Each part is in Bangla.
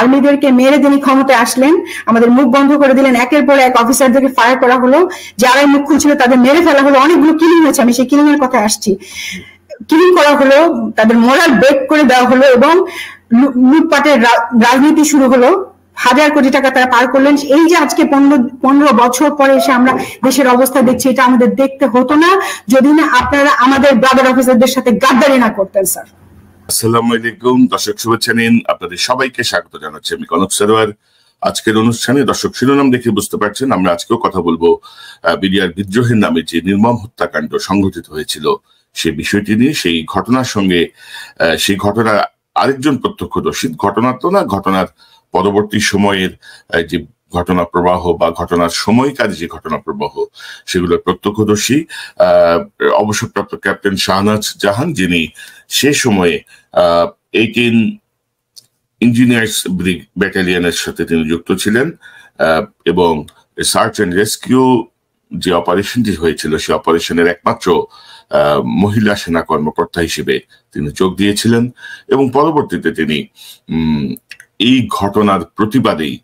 আর্মিদেরকে মেরে তিনি ক্ষমতায় আসলেন, আমাদের মুখ বন্ধ করে দিলেন, একের পর এক অফিসারদেরকে ফায়ার করা হলো, যারাই মুখ খুলছিল তাদের মেরে ফেলা হলো, অনেকগুলো কিলিং হয়েছে, আমি সেই কিলিং এর কথা আসছি, কিলিং করা হলো, তাদের মোরাল ব্রেক করে দেওয়া হলো এবং লুটপাটের রাজনীতি শুরু হলো, হাজার কোটি টাকা তারা পার করলেন। এই যে আজকে 15 বছর পরে এসে আমরা দেশের অবস্থা দেখছি, এটা আমাদের দেখতে হতো না যদি না আপনারা আমাদের ব্রাদার অফিসারদের সাথে গাদ্দারি না করতেন। স্যার আসসালামু আলাইকুম, দর্শক শুভেচ্ছা নিন, আপনাদের সবাইকে স্বাগত জানাচ্ছি আমি কনক সরোয়ার। আজকের অনুষ্ঠানে দর্শক শিরোনাম দেখে বুঝতে পারছেন আমরা আজকেও কথা বলবো বিডিআর বিদ্রোহের নামে যে নির্মম হত্যাকাণ্ড সংঘটিত হয়েছিল সেই বিষয়টি নিয়ে, সেই ঘটনার সঙ্গে সেই ঘটনা আরেকজন প্রত্যক্ষদর্শী, ঘটনা তো না, ঘটনার পরবর্তী সময়ের যে ঘটনা প্রবাহ বা ঘটনার সময়কার যে ঘটনা প্রবাহ সেগুলোর প্রত্যক্ষদর্শী অবসরপ্রাপ্ত ক্যাপ্টেন শাহনাজ জাহান, যিনি সে সময়ে 18 ইঞ্জিনিয়ার্স ব্যাটালিয়নের সাথে তিনি যুক্ত ছিলেন এবং সার্চ অ্যান্ড রেস্কিউ যে অপারেশনটি হয়েছিল সেই অপারেশনের একমাত্র মহিলা সেনা কর্মকর্তা হিসেবে তিনি যোগ দিয়েছিলেন এবং পরবর্তীতে তিনি এই ঘটনার প্রতিবাদেই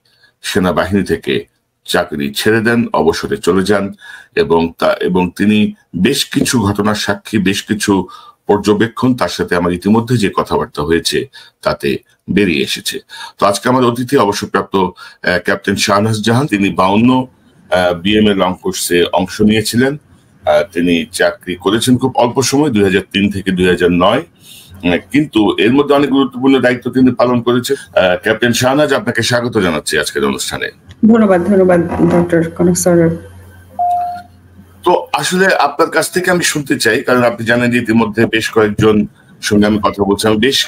সেনাবাহিনী থেকে চাকরি ছেড়ে দেন, অবসরে চলে যান এবং তিনি বেশ কিছু ঘটনার সাক্ষী, বেশ কিছু পর্যবেক্ষণ তার সাথে আমার ইতিমধ্যে যে কথাবার্তা হয়েছে তাতে বেরিয়ে এসেছে। তো আজকে আমার অতিথি অবসরপ্রাপ্ত ক্যাপ্টেন শাহনাজ জাহান, তিনি 52 বিএমএ লং কোর্সে অংশ নিয়েছিলেন। তিনি চাকরি করেছেন খুব অল্প সময়, 2003 থেকে 2009, কিন্তু এর মধ্যে অনেক গুরুত্বপূর্ণ দায়িত্ব তিনি পালন করেছেন। ক্যাপ্টেন শাহনাজ, আপনাকে স্বাগত জানাচ্ছি আজকের অনুষ্ঠানে। ধন্যবাদ ডক্টর কনক সরোয়ার। তো আসলে আপনার কাছ থেকে আমি শুনতে চাই, কারণ আপনি জানেন যে ইতিমধ্যে বেশ কয়েকজন সঙ্গে আমি কথা বলছি, আমি বেশ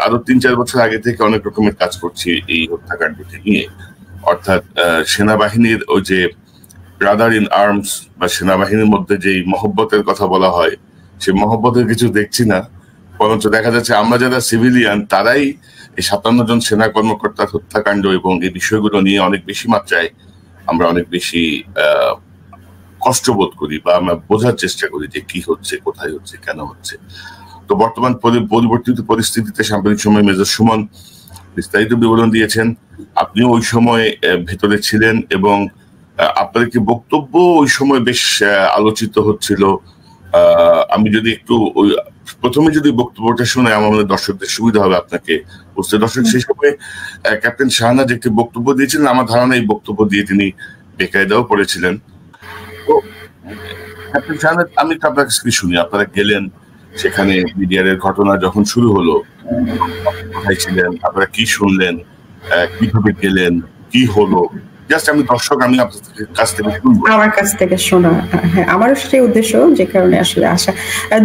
আরো 3-4 বছর আগে থেকে অনেক রকমের কাজ করছি এই হত্যাকাণ্ডটি নিয়ে, অর্থাৎ সেনাবাহিনীর ওই যে ব্রাদার ইন আর্মস বা সেনাবাহিনীর মধ্যে যে মহব্বতের কথা বলা হয়, সেই মহব্বতের কিছু দেখছি না, বরঞ্চ দেখা যাচ্ছে আমরা যারা সিভিলিয়ান তারাই এই 57 জন সেনা কর্মকর্তার হত্যাকাণ্ড এবং এই বিষয়গুলো নিয়ে অনেক বেশি মাত্রায় আমরা অনেক বেশি কষ্টবোধ করি বা আমরা বোঝার চেষ্টা করি যে কি হচ্ছে, কোথায় হচ্ছে, কেন হচ্ছে। তো বর্তমান পরিবর্তিত পরিস্থিতিতে সাম্প্রতিক সময় মেজর সুমন বিস্তারিত বিবরণ দিয়েছেন, আপনিও ওই সময় ভেতরে ছিলেন এবং আপনার কি বক্তব্য ওই সময় বেশ আলোচিত হচ্ছিল। আমি যদি একটু ওই প্রথমে যদি বক্তব্যটা শুনে আমাদের দর্শকদের সুবিধা হবে আপনাকে বুঝতে। দর্শক, সেই সময় ক্যাপ্টেন শাহনাজ একটি বক্তব্য দিয়েছিলেন, আমার ধারণা এই বক্তব্য দিয়ে তিনি বেকায়দাও পড়েছিলেন। তো ক্যাপ্টেন শাহনাজ, আমি তো আপনার কাছে শুনি, আপনারা গেলেন সেখানে, বিডিআর এর ঘটনা যখন শুরু হলো, কোথায় ছিলেন, আপনারা কি শুনলেন, কিভাবে গেলেন, কি হলো, জাস্ট আমি দর্শক আমি আপনার কাছ থেকে শুনবো। আমার কাছ থেকে শোনা, হ্যাঁ, আমারও সেই উদ্দেশ্য, যে কারণে আসলে আসা।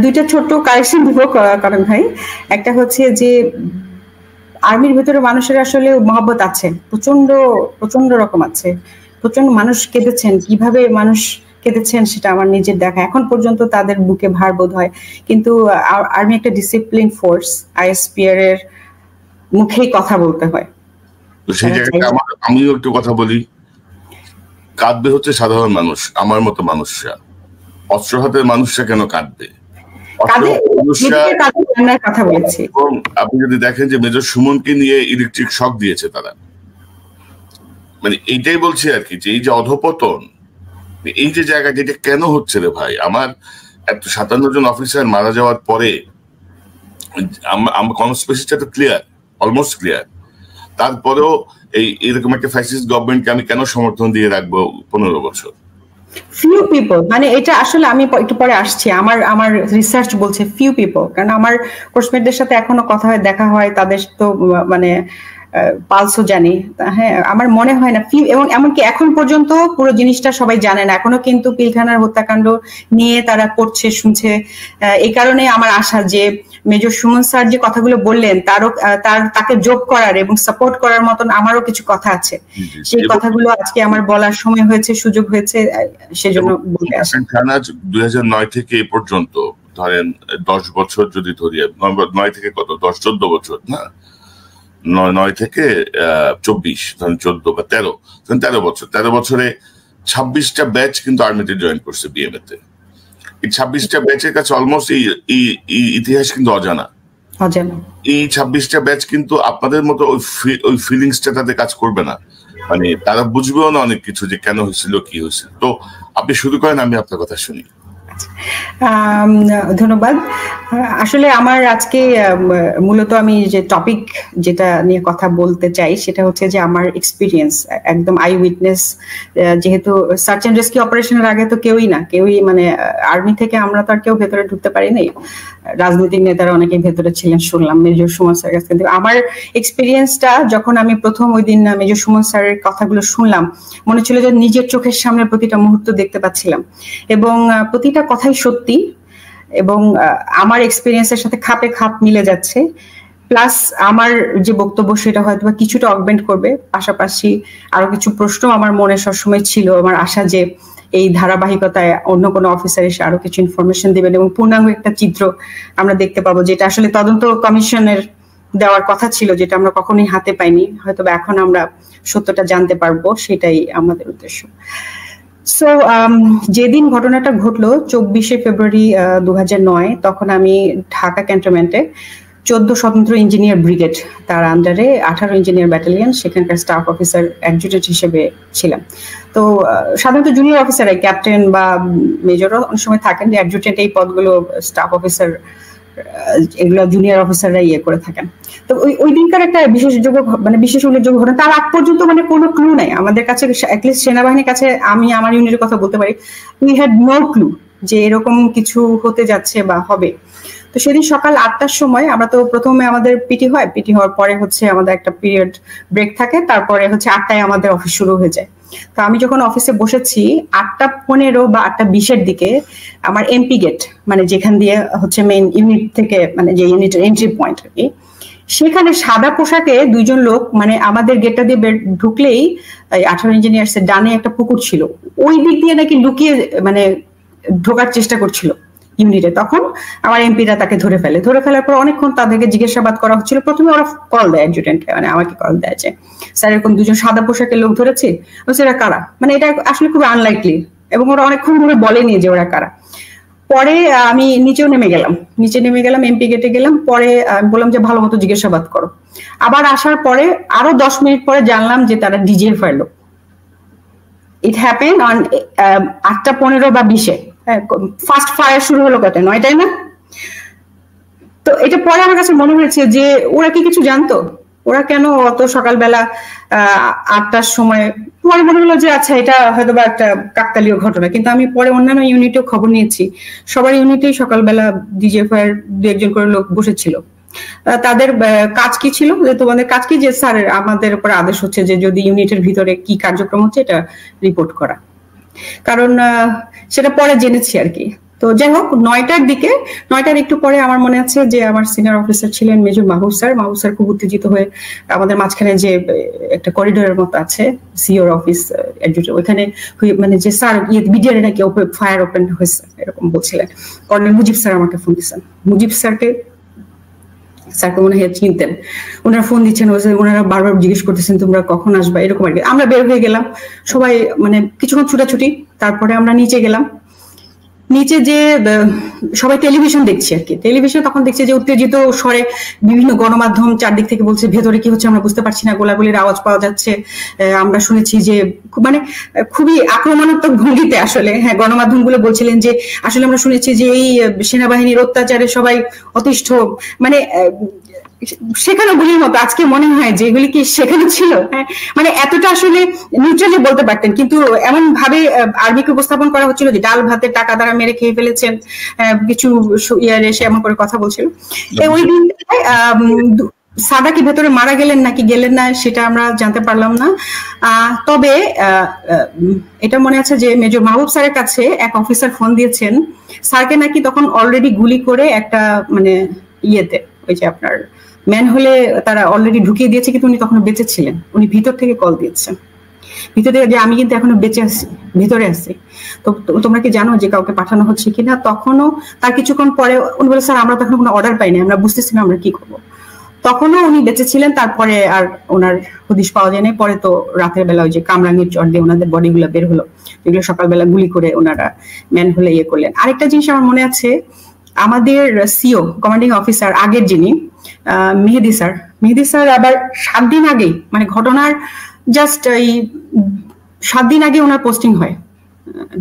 দুইটা ছোট্ট কারেকশন দিব কারণ ভাই, একটা হচ্ছে যে আর্মির ভেতরে মানুষের আসলে মহব্বত আছে, প্রচন্ড প্রচন্ড রকম আছে, প্রচন্ড মানুষ কেঁদেছেন, কিভাবে মানুষ কেঁদেছেন সেটা আমার নিজের দেখা, এখন পর্যন্ত তাদের বুকে ভার বোধ হয়। কিন্তু আর্মি একটা ডিসিপ্লিন ফোর্স, আইএসপিআর এর মুখেই কথা বলতে হয়। তো সেই জায়গায় আমিও একটু কথা বলি, কাঁদবে হচ্ছে সাধারণ মানুষ, আমার মতো মানুষরা, অস্ত্র হাতের মানুষরা কেন কাঁদবে? আপনি যদি দেখেন যে মেজর সুমনকে নিয়ে ইলেকট্রিক শক দিয়েছে তারা, মানে এইটাই বলছি আর কি, যে এই যে অধপতন, এই যে জায়গা, যেটা কেন হচ্ছে রে ভাই? আমার 57 জন অফিসার মারা যাওয়ার পরে আমার কনস্পিরেসিটা তো ক্লিয়ার, অলমোস্ট ক্লিয়ার, তারপরেও এরকম একটা ফ্যাসিস্ট গভর্নমেন্টকে আমি কেন সমর্থন দিয়ে রাখবো 15 বছর? ফিউ পিপল, মানে এটা আসলে আমি একটু পরে আসছি, আমার রিসার্চ বলছে ফিউ পিপল, কারণ আমার কোর্সমেটদের সাথে এখনো কথা হয়, দেখা হয়, তাদের তো মানে পালসও জানি, হ্যাঁ, আমার মনে হয় না ফিউ, এবং এমনকি এখন পর্যন্ত পুরো জিনিসটা সবাই জানে না, এখনো কিন্তু পিলখানার হত্যাকাণ্ড নিয়ে তারা পড়ছে, শুনছে। এই কারণে আমার আশা যে মেজর সুমন স্যার যে কথাগুলো বললেন তাকে যোগ করার এবং সাপোর্ট করার মতন আমারও কিছু কথা আছে, সেই কথাগুলো আজকে আমার বলার সময় হয়েছে, সুযোগ হয়েছে, সেজন্য বলে আসি। 2009 থেকে এ পর্যন্ত ধরেন 10 বছর যদি ধরি, 9 থেকে কত, 10-14 বছর না, 9 থেকে 24, ধরেন 14 বা 13 বছর, 13 বছরে 26টা ব্যাচ কিন্তু আর্মিতে জয়েন করছে বিএমএ তে। এই 26টা ব্যাচের কাছে অলমোস্ট এই ইতিহাস কিন্তু অজানা, অজানা। এই 26টা ব্যাচ কিন্তু আপনাদের মতো ওই ফিলিংসটা তাদের কাজ করবে না, মানে তারা বুঝবেও না অনেক কিছু যে কেন হয়েছিল কি হয়েছিল। তো আপনি শুরু করেন, আমি আপনার কথা শুনি। ধন্যবাদ। আসলে আমার আজকে মূলত আমি যে টপিক যেটা নিয়ে কথা বলতে চাই সেটা হচ্ছে যে আমার এক্সপিরিয়েন্স, একদম আই উইটনেস। যেহেতু সার্চ অ্যান্ড রেস্কিউ অপারেশনের আগে তো কেউই মানে আর্মি থেকে আমরা তো আর কেউ ভেতরে ঢুকতে পারি নাই, রাজনৈতিক নেতারা অনেকেই ভেতরে ছিলেন শুনলাম মেজর সুমন স্যারের কাছে। কিন্তু আমার এক্সপিরিয়েন্সটা যখন আমি প্রথম ওই দিন মেজর সুমন স্যারের কথাগুলো শুনলাম, মনে ছিল যে নিজের চোখের সামনে প্রতিটা মুহূর্ত দেখতে পাচ্ছিলাম এবং প্রতিটা কথাই সত্যি এবং আমার এক্সপিরিয়েন্সের সাথে খাপে খাপ মিলে যাচ্ছে। প্লাস আমার যে বক্তব্য সেটা হয়তো বা কিছুটা অগমেন্ট করবে, পাশাপাশি আরো কিছু প্রশ্ন আমার মনে সবসময় ছিল। আমার আশা যে এই ধারাবাহিকতায় অন্য কোনো অফিসার এসে আরো কিছু ইনফরমেশন দিবেন এবং পূর্ণাঙ্গ একটা চিত্র আমরা দেখতে পাবো, যেটা আসলে তদন্ত কমিশনের দেওয়ার কথা ছিল, যেটা আমরা কখনোই হাতে পাইনি। হয়তো এখন আমরা সত্যটা জানতে পারবো, সেটাই আমাদের উদ্দেশ্য। সো যেদিন ঘটনাটা ঘটলো 24শে ফেব্রুয়ারি 2009, তখন আমি ঢাকা ক্যান্টনমেন্টে 14 স্বতন্ত্র ইঞ্জিনিয়ার ব্রিগেড, তার আন্ডারে 18 ইঞ্জিনিয়ার ব্যাটালিয়ন, সেখানকার স্টাফ অফিসার অ্যাডজুটেন্ট হিসেবে ছিলাম। তো সাধারণত জুনিয়র অফিসাররা, ক্যাপ্টেন বা মেজরও অনেক সময় থাকেন, যে অ্যাডজুটেন্ট এই পদগুলো স্টাফ অফিসার এগুলো জুনিয়র অফিসাররা করে থাকেন। তো ওই দিনকার একটা বিশেষ উল্লেখযোগ্য ঘটনা। তার আগ পর্যন্ত মানে কোনো ক্লু নাই আমাদের কাছে, অ্যাটলিস্ট সেনাবাহিনীর কাছে, আমি আমার ইউনিটের কথা বলতে পারি, উই হ্যাড নো ক্লু যে এরকম কিছু হতে যাচ্ছে বা হবে। তো সেদিন সকাল 8টার সময় আমরা তো প্রথমে আমাদের পিটি হয়, পিটি হওয়ার পরে হচ্ছে আমাদের একটা পিরিয়ড ব্রেক থাকে, তারপরে হচ্ছে 8টায় আমাদের অফিস শুরু হয়ে যায়। তো আমি যখন অফিসে বসেছি 8:15 বা 8:20 দিকে আমার এমপি গেট, মানে যেখান দিয়ে হচ্ছে মেইন ইউনিট থেকে, মানে যে ইউনিটের এন্ট্রি পয়েন্ট আর কি, সেখানে সাদা পোশাকে দুইজন লোক, মানে আমাদের গেটটা দিয়ে ঢুকলেই 18 ইঞ্জিনিয়ার্স এর ডানে একটা পুকুর ছিল, ওই দিক দিয়ে নাকি লুকিয়ে মানে ঢোকার চেষ্টা করছিল ইউনিটে। তখন আমার এমপিরা তাকে ধরে ফেলার পর অনেকক্ষণ তাদেরকে জিজ্ঞাসাবাদ করা হচ্ছিল। প্রথমে ওরা কল দেয় অ্যাডজুটেন্টকে, মানে আমাকে কল দেয় যে স্যার এরকম দুজন সাদা পোশাকের লোক ধরেছে, এরা কারা। মানে এটা আসলে খুব আনলাইকলি, এবং ওরা অনেকক্ষণ ধরে বলেনি যে ওরা কারা। পরে আমি নিচে নেমে গেলাম, এমপি গেটে গেলাম। পরে আমি বললাম যে ভালো মতো জিজ্ঞাসাবাদ করো। আবার আসার পরে আরো 10 মিনিট পরে জানলাম যে তারা ডিজিএফআই লোক। ইট হ্যাপেন অন 8:15 বা 20-এ। ফার্স্ট ফায়ার শুরু হলো কত, 9টায় না? তো এটা পরে আমার কাছে মনে হয়েছে যে ওরা কি কিছু জানতো, ওরা কেন অত সকালবেলা 8টার সময়, পরে মনে হলো যে আচ্ছা এটা হয়তো বা একটা কাকতালীয় ঘটনা। কিন্তু আমি পরে অন্যান্য ইউনিটেও খবর নিয়েছি, সবার ইউনিটেই সকালবেলা ডিজিএফআই দু একজন করে লোক বসেছিল। তাদের কাজ কি ছিল, যে তোমাদের কাজ কি, যে স্যার আমাদের উপর আদেশ হচ্ছে যে যদি ইউনিটের ভিতরে কি কার্যক্রম হচ্ছে এটা রিপোর্ট করা, কারণ সেটা পরে জেনেছি আর কি। তো যাই হোক, 9টার একটু পরে আমার মনে আছে যে আমার সিনিয়র অফিসার ছিলেন মেজর মাহবুব স্যার খুব উত্তেজিত হয়ে আমাদের মাঝখানে যে একটা করিডোরের মতো আছে সিওর অফিস, ওইখানে মানে যে স্যার বিডিআর নাকি ফায়ার ওপেন হয়েছে এরকম বলছিলেন। কর্নেল মুজিব স্যার আমাকে ফোন দিচ্ছেন, মুজিব স্যারকে মনে হয় চিনতেন, ওনারা ফোন দিচ্ছেন, ওনারা বারবার জিজ্ঞেস করতেছেন তোমরা কখন আসবা, এরকম আর কি। আমরা বের হয়ে গেলাম সবাই, মানে কিছুক্ষণ ছুটাছুটি, তারপরে আমরা নিচে গেলাম। নিচে যে সবাই টেলিভিশন দেখছি আর কি, টেলিভিশন তখন দেখছি যে উত্তেজিত স্বরে বিভিন্ন গণমাধ্যম চারদিক থেকে বলছে ভেতরে কি হচ্ছে আমরা বুঝতে পারছি না, গোলাগুলির আওয়াজ পাওয়া যাচ্ছে। আমরা শুনেছি যে মানে খুবই আক্রমণাত্মক ভঙ্গিতে আসলে, হ্যাঁ, গণমাধ্যমগুলো বলছিলেন যে আসলে আমরা শুনেছি যে এই সেনাবাহিনীর অত্যাচারে সবাই অতিষ্ঠ, মানে সেখানে গুলির মতো। আজকে মনে হয় যে এগুলি কি সেখানে ছিল, হ্যাঁ, মানে এতটা আসলে নিউট্রালি বলতে পারতেন, কিন্তু এমন ভাবে আর্মিকে উপস্থাপন করা হচ্ছিল যে ডাল ভাতে টাকা দ্বারা মেরে খেয়ে ফেলেছেন, কিছু ইয়ার এসে এমন করে কথা বলছিল। ওই দিন সাদা কি ভেতরে মারা গেলেন নাকি গেলেন না সেটা আমরা জানতে পারলাম না। তবে এটা মনে আছে যে মেজর মাহবুব স্যারের কাছে এক অফিসার ফোন দিয়েছেন, স্যারকে নাকি তখন অলরেডি গুলি করে একটা মানে ইয়েতে, ওই যে আপনার ম্যান হলে তারা অলরেডি ঢুকিয়ে দিয়েছে, কিন্তু উনি তখন বেঁচে ছিলেন। উনি ভিতর থেকে কল দিয়েছেন, ভিতর থেকে, যে আমি কিন্তু এখনো বেঁচে আছি, ভিতরে আছি, তো তোমরা কি জানো যে কাউকে পাঠানো হচ্ছে কিনা। তখনও তার কিছুক্ষণ পরে উনি বলে স্যার আমরা তখন কোনো অর্ডার পাইনি, আমরা বুঝতেছি না আমরা কি করবো। তখনও উনি বেঁচে ছিলেন, তারপরে আর ওনার হদিশ পাওয়া যায়নি। পরে তো রাতের বেলা ওই যে কামরাঙ্গীর চর দিয়ে ওনাদের বডিগুলো বের হলো, যেগুলো সকালবেলা গুলি করে ওনারা ম্যান হলে করলেন। আরেকটা জিনিস আমার মনে আছে, আমাদের সিও কমান্ডিং অফিসার আগের যিনি মেহেদি স্যার আবার 7 দিন আগেই, মানে ঘটনার জাস্ট এই 7 দিন আগে ওনার পোস্টিং হয়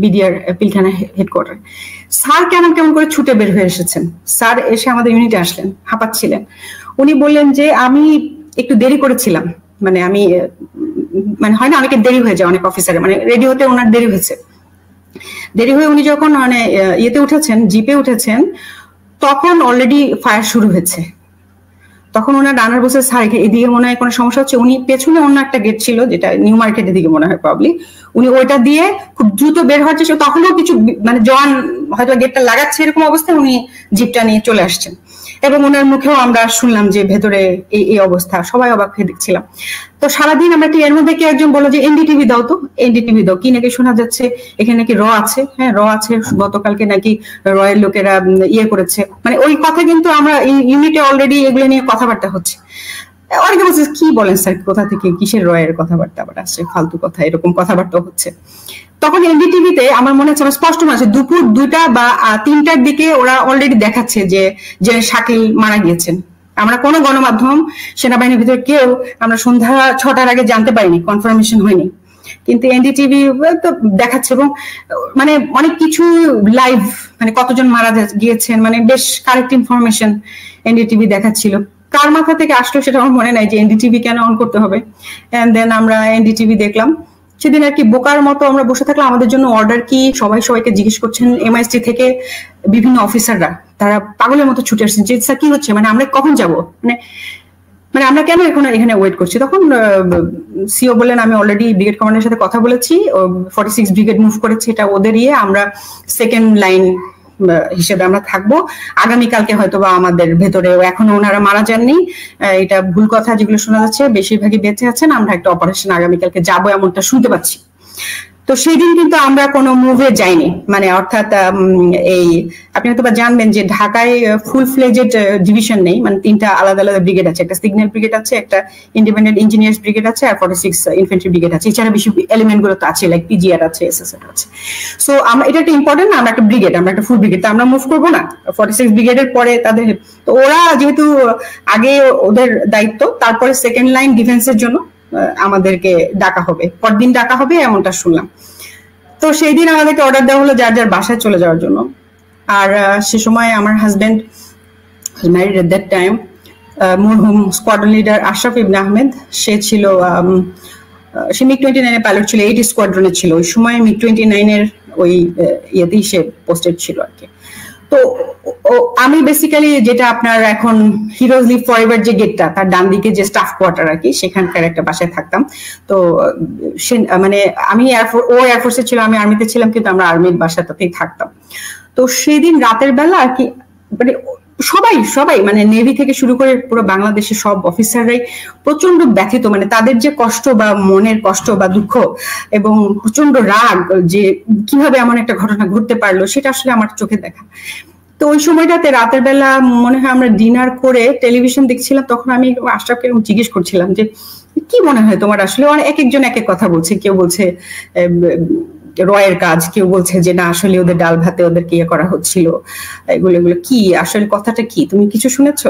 বিডিআর পিলখানা হেডকোয়ার্টার। স্যার কেমন করে ছুটে বের হয়ে এসেছেন। স্যার এসে আমাদের ইউনিটে আসলেন, হাঁপাচ্ছিলেন। উনি বললেন যে আমি একটু দেরি করেছিলাম, মানে আমি মানে হয় না অনেকের দেরি হয়ে যায়, অনেক অফিসারের, মানে রেডি হতে ওনার দেরি হয়েছে। দেরি হয়ে উনি যখন মানে ইয়েতে উঠেছেন, জিপে উঠেছেন, তখন অলরেডি ফায়ার শুরু হয়েছে। তখন ওনার ডানার বসে স্যার এদিকে মনে হয় কোনো সমস্যা হচ্ছে, উনি পেছনে অন্য একটা গেট ছিল যেটা নিউ মার্কেটের দিকে মনে হয় প্রবলি, উনি ওইটা দিয়ে খুব দ্রুত বের হওয়ার চেষ্টা, তখনও কিছু মানে জওয়ান হয়তো গেটটা লাগাচ্ছে, এরকম অবস্থায় উনি জিপটা নিয়ে চলে আসছেন। এবং ওনার মুখেও আমরা শুনলাম যে ভেতরে এই অবস্থা, সবাই অবাক হয়ে দেখছিলাম। তো সারাদিন আমরা এর মধ্যে কি একজন বলো যে এনডিটিভি দাও, তো এনডিটিভি দাও, কি নাকি শোনা যাচ্ছে এখানে নাকি র আছে, হ্যাঁ র আছে, গতকালকে নাকি রয়ের লোকেরা ইয়ে করেছে, মানে ওই কথা কিন্তু আমরা ইউনিটে অলরেডি এগুলো নিয়ে কথাবার্তা হচ্ছে। অনেকে বলছে কি বলেন স্যার, কোথা থেকে কিসের রয়ের কথাবার্তা আবার আসছে, ফালতু কথা, এরকম কথাবার্তা হচ্ছে। তখন এনডিটিভিতে আমার মনে হচ্ছে, আমার স্পষ্ট মনে হচ্ছে দুপুর 2টা বা 3টার দিকে ওরা অলরেডি দেখাচ্ছে যে শাকিল মারা গিয়েছেন। আমরা কোনো গণমাধ্যম, সেনাবাহিনীর ভিতরে কেউ আমরা সন্ধ্যা 6টার আগে জানতে পারিনি, কনফার্মেশন হয়নি, কিন্তু এনডিটিভি তো দেখাচ্ছে। এবং মানে অনেক কিছু লাইভ, মানে কতজন মারা গিয়েছেন, মানে বেশ কারেক্ট ইনফরমেশন এনডিটিভি দেখাচ্ছিল। কার মাথা থেকে আসলো সেটা আমার মনে নাই যে এনডিটিভি কেন অন করতে হবে। এন্ড দেন আমরা এনডিটিভি দেখলাম। সেদিন আর কি বোকার মতো আমরা বসে থাকলাম, আমাদের জন্য অর্ডার কি সবাইকে জিজ্ঞেস করছেন। এমআইএসটি থেকে বিভিন্ন অফিসাররা, তারা পাগলের মতো ছুটে আসছেন যে স্যার কি হচ্ছে, মানে আমরা কখন যাবো, মানে আমরা কেন এখানে ওয়েট করছি। তখন সিও বললেন আমি অলরেডি ব্রিগেড কমান্ডারের সাথে কথা বলেছি, 46 ব্রিগেড মুভ করেছে, এটা ওদের ইয়ে, আমরা সেকেন্ড লাইন হিসেবে আমরা থাকবো। আগামীকালকে হয়তো বা আমাদের ভেতরে, এখনো ওনারা মারা যাননি, এটা ভুল কথা যেগুলো শোনা যাচ্ছে, বেশিরভাগই বেঁচে আছেন, আমরা একটা অপারেশন আগামীকালকে যাবো এমনটা শুনতে পাচ্ছি। তো সেই দিন কিন্তু আমরা কোনো মুভে যাইনি, মানে অর্থাৎ এই আপনি হয়তো বা জানবেন যে ঢাকায় ফুল ফ্লেজেড ডিভিশন নেই, মানে 3টা আলাদা আলাদা ব্রিগেড আছে, একটা সিগন্যাল ব্রিগেড আছে, একটা ইন্ডিপেন্ডেন্ট ইঞ্জিনিয়ার্স ব্রিগেড আছে, আর 46 ইনফেন্ট্রি ব্রিগেড আছে। এছাড়া বেশি এলিমেন্ট গুলো তো আছে, লাইক পিজিআর আছে, এসএসআর আছে। সো আমরা এটা একটা ইম্পর্টেন্ট না, আমরা একটা ব্রিগেড, আমরা একটা ফুল ব্রিগেড, তো আমরা মুভ করবো না 46 ব্রিগেডের পরে তাদের। তো ওরা যেহেতু আগে ওদের দায়িত্ব, তারপরে সেকেন্ড লাইন ডিফেন্সের জন্য আমাদেরকে ডাকা হবে, পরদিন ডাকা হবে এমনটা শুনলাম। তো সেই দিন আমাদেরকে অর্ডার দেওয়া হলো যার যার বাসায় চলে যাওয়ার জন্য। আর সে সময় আমার husband married at that time, মরহুম স্কোয়াড্রন লিডার আশরাফ ইবনে আহমেদ, সে ছিল সে MiG-29 এর পাইলট ছিল, 8 স্কোয়াড্রনে ছিল ওই সময়, MiG-29 এর ওই ইয়েতেই সে পোস্টেড ছিল আর কি। তো আমি বেসিক্যালি যেটা আপনার এখন হিরোজ লিভ ফরএভার যে গেটটা, তার ডান দিকে যে স্টাফ কোয়ার্টার আর কি, সেখানকার একটা বাসায় থাকতাম। তো মানে আমি ও এয়ারফোর্সে ছিল, আমি আর্মিতে ছিলাম, কিন্তু আমরা আর্মির বাসাটাতেই থাকতাম। তো সেদিন রাতের বেলা আর কি, মানে সবাই মানে নেভি থেকে শুরু করে পুরো বাংলাদেশের সব অফিসাররাই প্রচন্ড ব্যথিত, মানে তাদের যে কষ্ট বা মনের কষ্ট বা দুঃখ এবং প্রচন্ড রাগ যে কিভাবে এমন একটা ঘটনা ঘটতে পারলো, সেটা আসলে আমার চোখে দেখা। তো ওই সময়টাতে রাতের বেলা মনে হয় আমরা ডিনার করে টেলিভিশন দেখছিলাম, তখন আমি আশরাফকে জিজ্ঞেস করছিলাম যে কি মনে হয় তোমার, আসলে এক একজন এক এক কথা বলছে, কেউ বলছে রয়ের কাজ, কেউ বলছে যে না আসলে ওদের ডাল ভাতে ওদেরকে ইয়ে করা হচ্ছিল, এগুলো কি আসলে কথাটা কি, তুমি কিছু শুনেছো?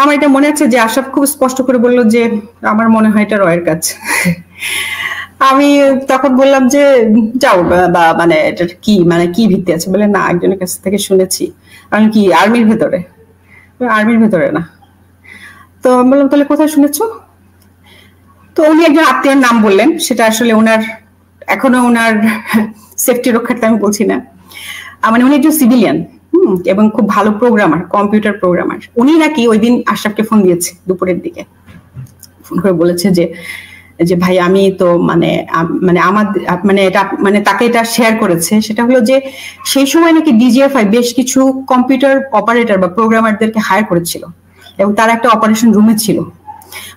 আমার এটা মনে আছে যে আশরাফ খুব স্পষ্ট করে বললো যে আমার মনে হয় এটা রয়ের কাজ। আমি তখন বললাম যে যাও, বা মানে এটা কি, মানে কি ভিত্তি আছে, বলে না একজনের কাছ থেকে শুনেছি। আমি কি আর্মির ভেতরে? আর্মির ভেতরে না। তো আমি বললাম তাহলে কোথায় শুনেছো? তো উনি একজন আত্মীয়ের নাম বললেন, সেটা আসলে ওনার এখনো ওনার সেফটি রক্ষার্থে আমি বলছি না, মানে উনি একজন সিভিলিয়ান এবং খুব ভালো প্রোগ্রামার, কম্পিউটার প্রোগ্রামার। উনি নাকি ওই দিন আশরাফকে ফোন দিয়েছে দুপুরের দিকে, ফোন করে বলেছে যে ভাই আমি তো মানে আমার মানে এটা মানে তাকে এটা শেয়ার করেছে, সেটা হলো যে সেই সময় নাকি ডিজিএফআই বেশ কিছু কম্পিউটার অপারেটর বা প্রোগ্রামারদেরকে হায়ার করেছিল এবং তারা একটা অপারেশন রুমে ছিল।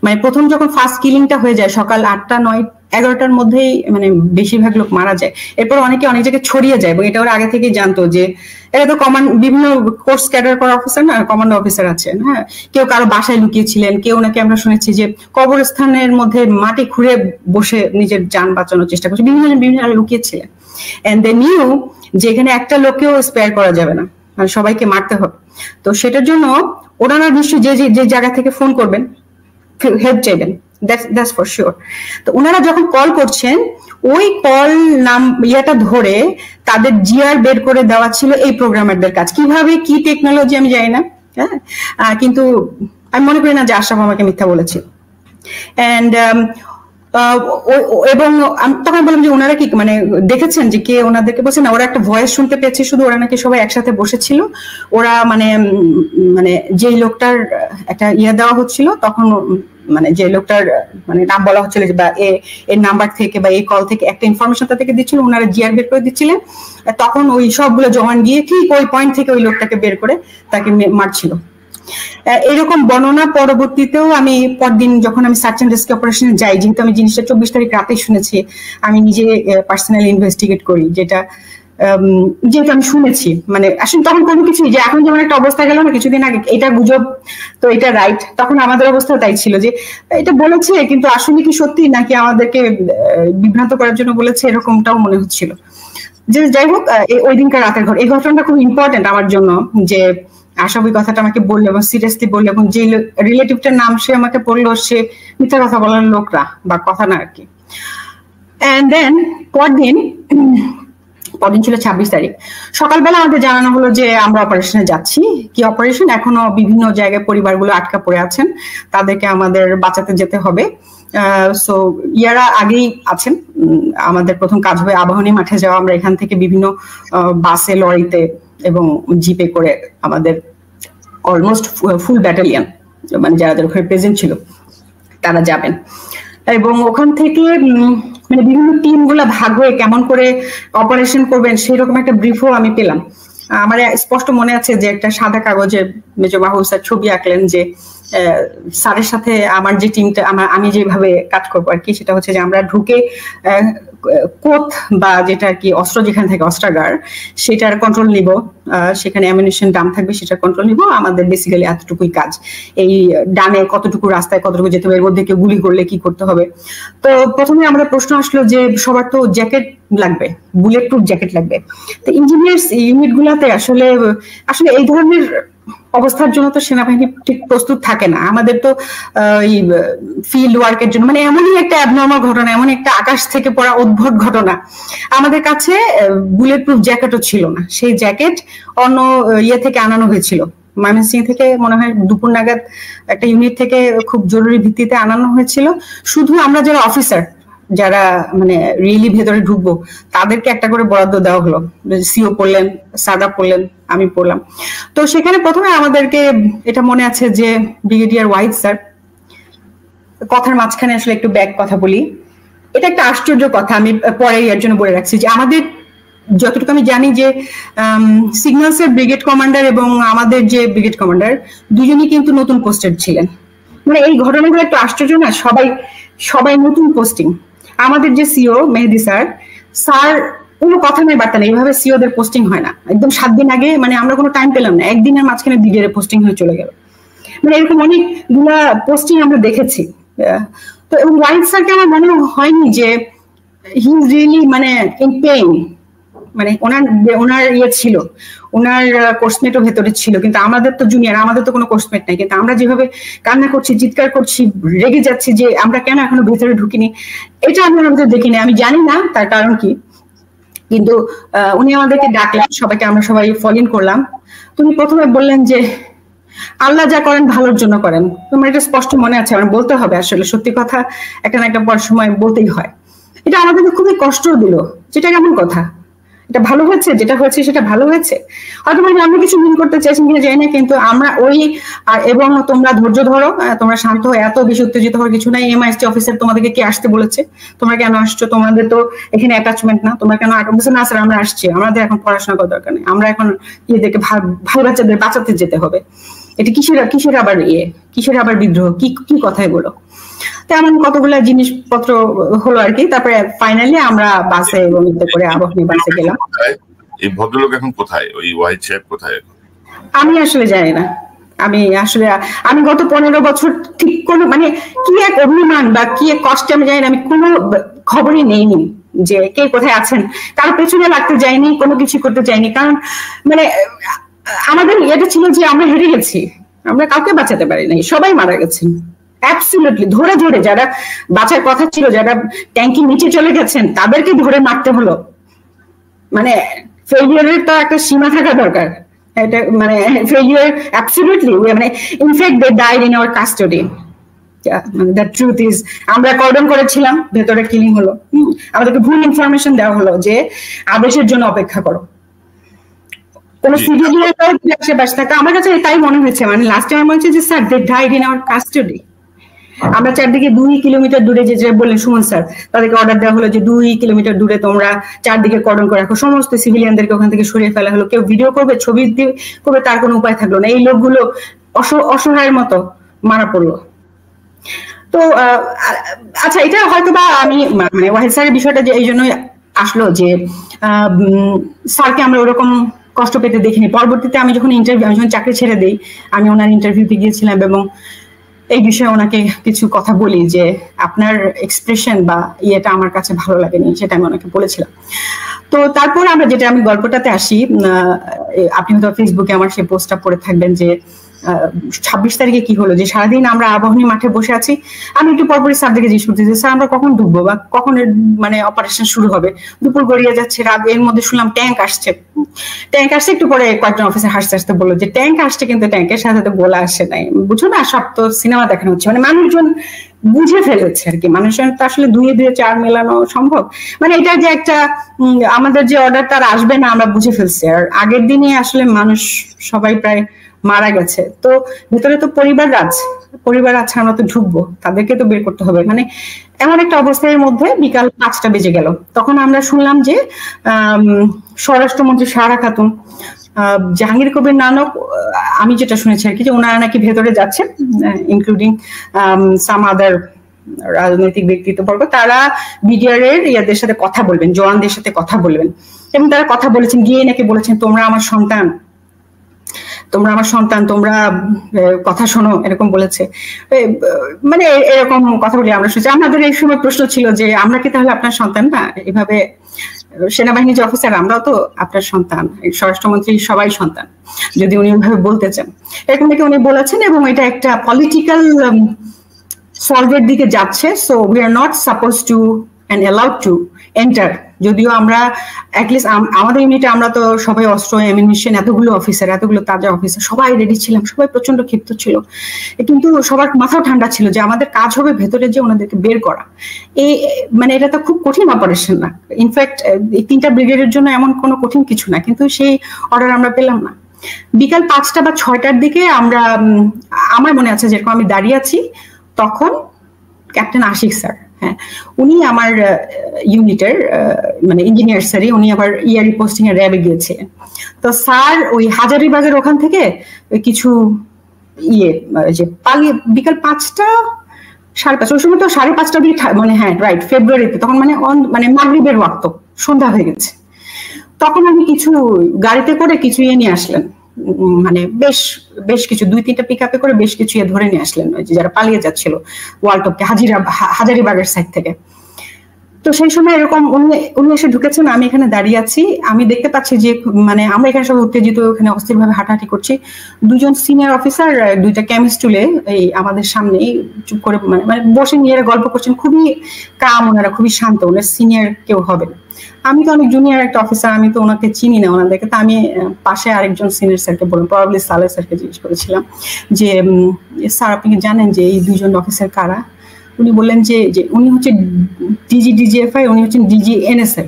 মানে প্রথম যখন ফার্স্ট কিলিংটা হয়ে যায় সকাল 8টা 9 11টার মধ্যেই মানে বেশিরভাগ লোক মারা যায়, এরপর অনেকে অনেক জায়গায় ছড়িয়ে যায় এবং এটা ওরা আগে থেকেই জানতো যে এটা তো বিভিন্ন কোর্স ক্যাডার করা অফিসার না, কমান্ডো অফিসার আছেন, হ্যাঁ, কেউ কারো বাসায় লুকিয়েছিলেন, কেউ নাকি আমরা শুনেছি যে কবরস্থানের মধ্যে মাটি খুঁড়ে বসে নিজের যান বাঁচানোর চেষ্টা করছে, বিভিন্ন লুকিয়েছিলেন। এন্ড দে নিউ যে এখানে একটা লোককেও স্পেয়ার করা যাবে না, মানে সবাইকে মারতে হবে। তো সেটার জন্য ওনারা নিশ্চয়ই যে জায়গা থেকে ফোন করবেন হেল্প চাইবেন, দ্যাটস ফর শিওর। তো ওনারা যখন কল করছেন ওই কল নাম ইয়েটা ধরে তাদের জিআর বের করে দেওয়া ছিল এই প্রোগ্রামারদের কাজ। কিভাবে কি টেকনোলজি আমি জানি না, হ্যাঁ, কিন্তু আমি মনে করি না যে আশরাফ আমাকে মিথ্যা বলেছিল। এন্ড এবং তখন বললাম যে ওনারা কি মানে দেখেছেন যে কে ওনাদেরকে বলছে না, ওরা একটা ভয়েস শুনতে পেয়েছে শুধু, ওরা নাকি সবাই একসাথে বসেছিল। ওরা মানে যেই লোকটার একটা ইয়ে দেওয়া হচ্ছিল তখন মানে যে লোকটার মানে নাম বলা হচ্ছিল বা এর নাম্বার থেকে বা এই কল থেকে একটা ইনফরমেশন থেকে দিচ্ছিল, ওনারা জিআর বের করে দিচ্ছিলেন। তখন ওই সবগুলো জমান গিয়ে ঠিক ওই পয়েন্ট থেকে ওই লোকটাকে বের করে তাকে মারছিল। এরকম বর্ণনা পরবর্তীতেও আমি পরদিন যখন আমি সার্চ অ্যান্ড রেস্কিউ অপারেশনে যাই, যেহেতু আমি জিনিসটা 24 তারিখ রাতে শুনেছি, আমি নিজে পার্সোনালি ইনভেস্টিগেট করি, যেহেতু আমি শুনেছি মানে আসলে তখন কোনো কিছুই, যে এখন যেমন একটা অবস্থা গেল না কিছুদিন আগে, এটা গুজব তো এটা রাইট, তখন আমাদের অবস্থা তাই ছিল যে এটা বলেছে কিন্তু আসলে কি সত্যি নাকি আমাদেরকে বিভ্রান্ত করার জন্য বলেছে, এরকমটাও মনে হচ্ছিল। যে যাই হোক, ওই দিনকার রাতের ঘর, এই ঘটনাটা খুব ইম্পর্টেন্ট আমার জন্য, যে আশরাফ ওই কথাটা আমাকে বললো এবং সিরিয়াসলি বললো, এবং যে রিলেটিভটার নাম সে আমাকে বললো সে মিথ্যা কথা বলার লোকরা বা কথা না আর কি। এন্ড দেন পরদিন ছিল 26 তারিখ সকালবেলা আমাদের জানানো হলো যে আমরা অপারেশনে যাচ্ছি। কি অপারেশন? এখনো বিভিন্ন জায়গায় পরিবারগুলো আটকা পড়ে আছেন, তাদেরকে আমাদের বাঁচাতে যেতে হবে। সো ইয়ারা আগেই আছেন। আমাদের প্রথম কাজ হবে আবাহনী মাঠে যাওয়া। আমরা এখান থেকে বিভিন্ন বাসে, লরিতে এবং জিপে করে আমাদের অলমোস্ট ফুল ব্যাটালিয়ন মানে যারা ওখানে প্রেজেন্ট ছিল তারা যাবেন, এবং ওখান থেকে মানে বিভিন্ন টিম গুলা ভাগ হয়ে কেমন করে অপারেশন করবেন সেরকম একটা ব্রিফও আমি পেলাম। আমার স্পষ্ট মনে আছে যে একটা সাদা কাগজে মেজর মাহবুব স্যার ছবি আঁকলেন যে স্যারের সাথে আমার যে টিমটা আমি যেভাবে কাজ করবো আর কি, সেটা হচ্ছে যে আমরা ঢুকে কোথ বা যেটা কি অস্ত্র যেখানে থাকে অস্ত্রাগার সেটার কন্ট্রোল নিব, সেখানে অ্যামিউনিশন ডাম থাকবে সেটার কন্ট্রোল নিব। আমাদের বেসিক্যালি এতটুকুই কাজ। এই ডানে কতটুকু রাস্তায় কতটুকু যেতে হবে, এর মধ্যে কেউ গুলি করলে কি করতে হবে। তো প্রথমে আমাদের প্রশ্ন আসলো যে সবার তো জ্যাকেট লাগবে, বুলেট প্রুফ জ্যাকেট লাগবে। তো ইঞ্জিনিয়ার্স ইউনিট গুলাতে আসলে এই ধরনের অবস্থার জন্য তো সেনাবাহিনী ঠিক প্রস্তুত থাকে না। আমাদের তো ফিল্ড ওয়ার্কের জন্য মানে এমনই একটা অ্যাবনর্মাল ঘটনা, এমন একটা আকাশ থেকে পড়া অদ্ভুত ঘটনা, আমাদের কাছে বুলেট প্রুফ জ্যাকেটও ছিল না। সেই জ্যাকেট অন্য ইয়ে থেকে আনানো হয়েছিল, ময়মনসিংহ থেকে মনে হয় দুপুর নাগাদ একটা ইউনিট থেকে খুব জরুরি ভিত্তিতে আনানো হয়েছিল। শুধু আমরা যারা অফিসার, যারা মানে রিয়েলি ভেতরে ঢুকবো তাদেরকে একটা করে বরাদ্দ দেওয়া হলো। সিও পড়লেন, সাদা পড়লেন, আমি পড়লাম। তো সেখানে প্রথমে আমাদেরকে এটা মনে আছে যে ব্রিগেডিয়ার ওয়াহিদ স্যার, কথার মাঝখানে আসলে একটু ব্যাক কথা বলি, এটা একটা আশ্চর্য কথা, আমি পরে এর জন্য বলে রাখছি যে আমাদের যতটুকু আমি জানি যে সিগন্যালসের ব্রিগেড কমান্ডার এবং আমাদের যে ব্রিগেড কমান্ডার দুজনই কিন্তু নতুন পোস্টেড ছিলেন। মানে এই ঘটনাগুলো একটু আশ্চর্য না, সবাই নতুন পোস্টিং। আমাদের যে সিও মেহেদি স্যার কোনো কথা নেই বার্তা নেই, এইভাবে সিওদের পোস্টিং হয় না। একদম 7 দিন আগে মানে আমরা কোনো টাইম পেলাম না, একদিনের মাঝখানে ব্রিগেডে পোস্টিং হয়ে চলে গেল। মানে এরকম অনেকগুলা পোস্টিং আমরা দেখেছি। তো এবং ওয়াহিদ স্যারকে আমার মনে হয়নি যে হি ইজ রিয়েলি মানে ইন পেইন, মানে ওনার ইয়ে ছিল, ওনার কোর্সমেটও ভেতরে ছিল, কিন্তু আমাদের তো জুনিয়র, আমাদের তো কোনো কোর্সমেট নাই। কিন্তু আমরা যেভাবে কান্না করছি, চিৎকার করছি, রেগে যাচ্ছি যে আমরা কেন এখনো ভেতরে ঢুকিনি, এটা আমরা আমাদের দেখিনি। আমি জানি না তার কারণ কি, কিন্তু উনি আমাদেরকে ডাকলেন, সবাইকে আমরা সবাই ফলো ইন করলাম। তুমি প্রথমে বললেন যে আল্লাহ যা করেন ভালোর জন্য করেন। তোমার এটা স্পষ্ট মনে আছে, আমার বলতে হবে, আসলে সত্যি কথা একটা না একটা পর সময় বলতেই হয়। এটা আমাদেরকে খুবই কষ্ট দিল, যেটা কেমন কথা, এটা ভালো হয়েছে, যেটা হয়েছে সেটা ভালো হয়েছে। হয়তো আমরা কিছু মিন করতে চাইছেন কিনা জানি না, কিন্তু আমরা এবং তোমরা ধৈর্য ধরো, তোমরা শান্ত হয়ে, এত বেশি উত্তেজিত হওয়ার কিছু নাই। এমআইএসটি অফিসার তোমাদেরকে কে আসতে বলেছে, তোমরা কেন আসছো, তোমাদের তো এখানে অ্যাটাচমেন্ট না, তোমরা কেন না স্যার আমরা আসছি, আমাদের এখন পড়াশোনা করার দরকার নেই, আমরা এখন এদেরকে ভাই বাচ্চাদের বাঁচাতে যেতে হবে। এটা কিসের আবার বিদ্রোহ, কি কথা এগুলো। তেমন কতগুলো জিনিসপত্র হলো আর কি। তারপরে ফাইনালি আমরা বাসে করে আবাহনী বাসে গেলাম। এই ভদ্রলোক এখন কোথায়, ওই ওয়াহিদ সাহেব কোথায় এখন? আমি আসলে জানি না। আমি গত 15 বছর ঠিক কোনো মানে কি এক অভিমান বা কি এক কষ্ট আমি জানি না, আমি কোনো খবরই নেইনি যে কে কোথায় আছেন। কারো পেছনে লাগতে যায়নি, কোনো কিছু করতে চাইনি, কারণ মানে আমাদের এটা ছিল যে আমরা হেরে গেছি, আমরা কাউকে বাঁচাতে পারি নাই, সবাই মারা গেছেন অ্যাবসলিউটলি। ধরে ধরে যারা বাঁচার কথা ছিল, যারা ট্যাঙ্কি নিচে চলে গেছেন তাদেরকে ধরে মারতে হলো। মানে ফেলিয়ারের তো একটা সীমা থাকা দরকার। এটা মানে ফেলিয়ার অ্যাবসলিউটলি, মানে in fact they died in our custody. The truth is আমরা কর্ডন করেছিলাম, ভেতরে কিলিং হলো, আমাদেরকে ভুল ইনফরমেশন দেওয়া হলো যে আদেশের জন্য অপেক্ষা করো। কোন সিভিলিয়ান আশেপাশে থাকা আমার কাছে তাই মনে হয়েছে, মানে লাস্ট টাইম মনে হচ্ছে যে sir they died in our custody. আমরা চারদিকে 2 কিলোমিটার দূরে যে বললেন সুমন স্যার, তাদেরকে অর্ডার দেওয়া হলো যে 2 কিলোমিটার দূরে তোমরা চারদিকে কর্ডন করে রাখো, সমস্ত সিভিলিয়ানদেরকে ওখান থেকে সরিয়ে ফেলা হলো। কেউ ভিডিও করবে, ছবি করবে, তার কোনো উপায় থাকলো না। এই লোকগুলো অসহায়ের মতো মারা পড়লো। তো আচ্ছা, এটা হয়তো বা আমি মানে ওয়াহিদ স্যারের বিষয়টা যে এই জন্যই আসলো যে স্যারকে আমরা ওরকম কষ্ট পেতে দেখিনি। পরবর্তীতে আমি যখন চাকরি ছেড়ে দিই, আমি ওনার ইন্টারভিউতে গিয়েছিলাম এবং এই বিষয়ে ওনাকে কিছু কথা বলি যে আপনার এক্সপ্রেশন বা ইয়েটা আমার কাছে ভালো লাগেনি, সেটা আমি ওনাকে বলেছিলাম। তো তারপর আমরা আমি গল্পটাতে আসি, আপনি হয়তো ফেসবুকে আমার সেই পোস্টটা পড়ে থাকবেন যে 26 তারিখে কি হলো, যে সারাদিন আমরা আবাহনী মাঠে বসে আছি। আমি একটু পরপরই স্যারদেরকে জিজ্ঞেস করছি যে স্যার আমরা কখন ঢুকবো বা কখন মানে অপারেশন শুরু হবে। দুপুর গড়িয়ে যাচ্ছে, রাত, এর মধ্যে শুনলাম ট্যাঙ্ক আসছে। একটু পরে কয়েকজন অফিসার হাসতে হাসতে বললো যে ট্যাঙ্ক আসছে, কিন্তু ট্যাঙ্কের সাথে তো গোলা আসে নাই। বুঝছো না, সব তো সিনেমা দেখানো হচ্ছে। মানে মানুষজন বুঝে ফেলেছে আর কি, মানুষজন তো আসলে 2 এ 4 মেলানো সম্ভব। মানে এটা যে একটা আমাদের যে অর্ডার তার আসবে না আমরা বুঝে ফেলছি। আর আগের দিনে আসলে মানুষ সবাই প্রায় মারা গেছে। তো ভিতরে তো পরিবার আছে, আমরা তো ঢুকবো, তাদেরকে তো বের করতে হবে। মানে এমন একটা অবস্থার মধ্যে বিকাল 5টা বেজে গেল। তখন আমরা শুনলাম যে স্বরাষ্ট্রমন্ত্রী সারা খাতুন, জাহাঙ্গীর কবির নানক, আমি যেটা শুনেছি আর কি, যে ওনারা নাকি ভেতরে যাচ্ছেন, ইনক্লুডিং সাম আদার রাজনৈতিক ব্যক্তিত্ববর্গ, তারা বিডিআর এর ইয়াদের সাথে কথা বলবেন, জওয়ানদের সাথে কথা বলবেন। এবং তারা কথা বলেছেন, গিয়ে নাকি বলেছেন তোমরা আমার সন্তান, তোমরা কথা শোনো, এরকম বলেছে। মানে এরকম কথা বলি আমরা শুনছি। আমাদের এই সময় প্রশ্ন ছিল যে আমরা কি তাহলে আপনার সন্তান না? এভাবে সেনাবাহিনীর যে অফিসার, আমরাও তো আপনার সন্তান, স্বরাষ্ট্রমন্ত্রী সবাই সন্তান, যদি উনি ওইভাবে বলতে চান। এরকম নাকি উনি বলেছেন এবং এটা একটা পলিটিক্যাল সলভের দিকে যাচ্ছে। So we are not suppose two and allowed to enter. যদিও আমরা অ্যাটলিস্ট আমাদের ইউনিটে আমরা তো সবাই অস্ত্র, অ্যামিনিশন, এতগুলো তাজা অফিসার সবাই রেডি ছিলাম, সবাই প্রচন্ড ক্ষিপ্ত ছিল, কিন্তু সবার মাথাও ঠান্ডা ছিল যে আমাদের কাজ হবে ভেতরে যে ওনাদেরকে বের করা। মানে এটা তো খুব কঠিন অপারেশন না, ইনফ্যাক্ট 3টা ব্রিগেডের জন্য এমন কোনো কঠিন কিছু না, কিন্তু সেই অর্ডার আমরা পেলাম না। বিকাল 5টা বা 6টার দিকে আমার মনে আছে যেরকম আমি দাঁড়িয়ে আছি, তখন ক্যাপ্টেন আশিক স্যার, হ্যাঁ, উনি আমার ইউনিটের মানে ইঞ্জিনিয়ার স্যারই, উনি আবার ইয়ারি পোস্টিং এ র্যাবে গিয়েছিলেন। তো স্যার ওই হাজারিবাগের ওখান থেকে কিছু যে পালিয়ে বিকাল 5টা 5:30, ওই সময় তো 5:30 দিকে, মানে হ্যাঁ রাইট, ফেব্রুয়ারিতে, তখন মানে মাগরিবের ওয়াক্ত, সন্ধ্যা হয়ে গেছে। তখন আমি কিছু গাড়িতে করে কিছু নিয়ে আসলেন, মানে বেশ কিছু 2-3টা পিক আপে করে বেশ কিছু ধরে নিয়ে আসলেন, ওই যে যারা পালিয়ে যাচ্ছিল ওয়ালটপকে হাজারিবাগের সাইড থেকে। তো সেই সময় এরকম উনি এসে ঢুকেছেন, আমি এখানে দাঁড়িয়ে আছি, আমি দেখতে পাচ্ছি যে মানে আমরা এখানে সব উত্তেজিত, ওখানে অস্থিরভাবে হাঁটাহাঁটি করছি। 2জন সিনিয়র অফিসার 2টা কেমিস্টুলে এই আমাদের সামনেই চুপ করে মানে বসে নিয়ে গল্প করছেন, খুবই কাম, ওনারা খুবই শান্ত, ওনার সিনিয়র কেউ হবে। আমি তো অনেক জুনিয়র একটা অফিসার, আমি তো ওনাকে চিনি না ওনাদেরকে। তো আমি পাশে আরেকজন সিনিয়র স্যারকে বললাম, প্রবাবলি সালেহ স্যারকে জিজ্ঞেস করেছিলাম যে স্যার আপনি কি জানেন যে এই 2জন অফিসার কারা? উনি বললেন যে উনি হচ্ছে ডিজিএফআই, উনি হচ্ছেন DGNSI।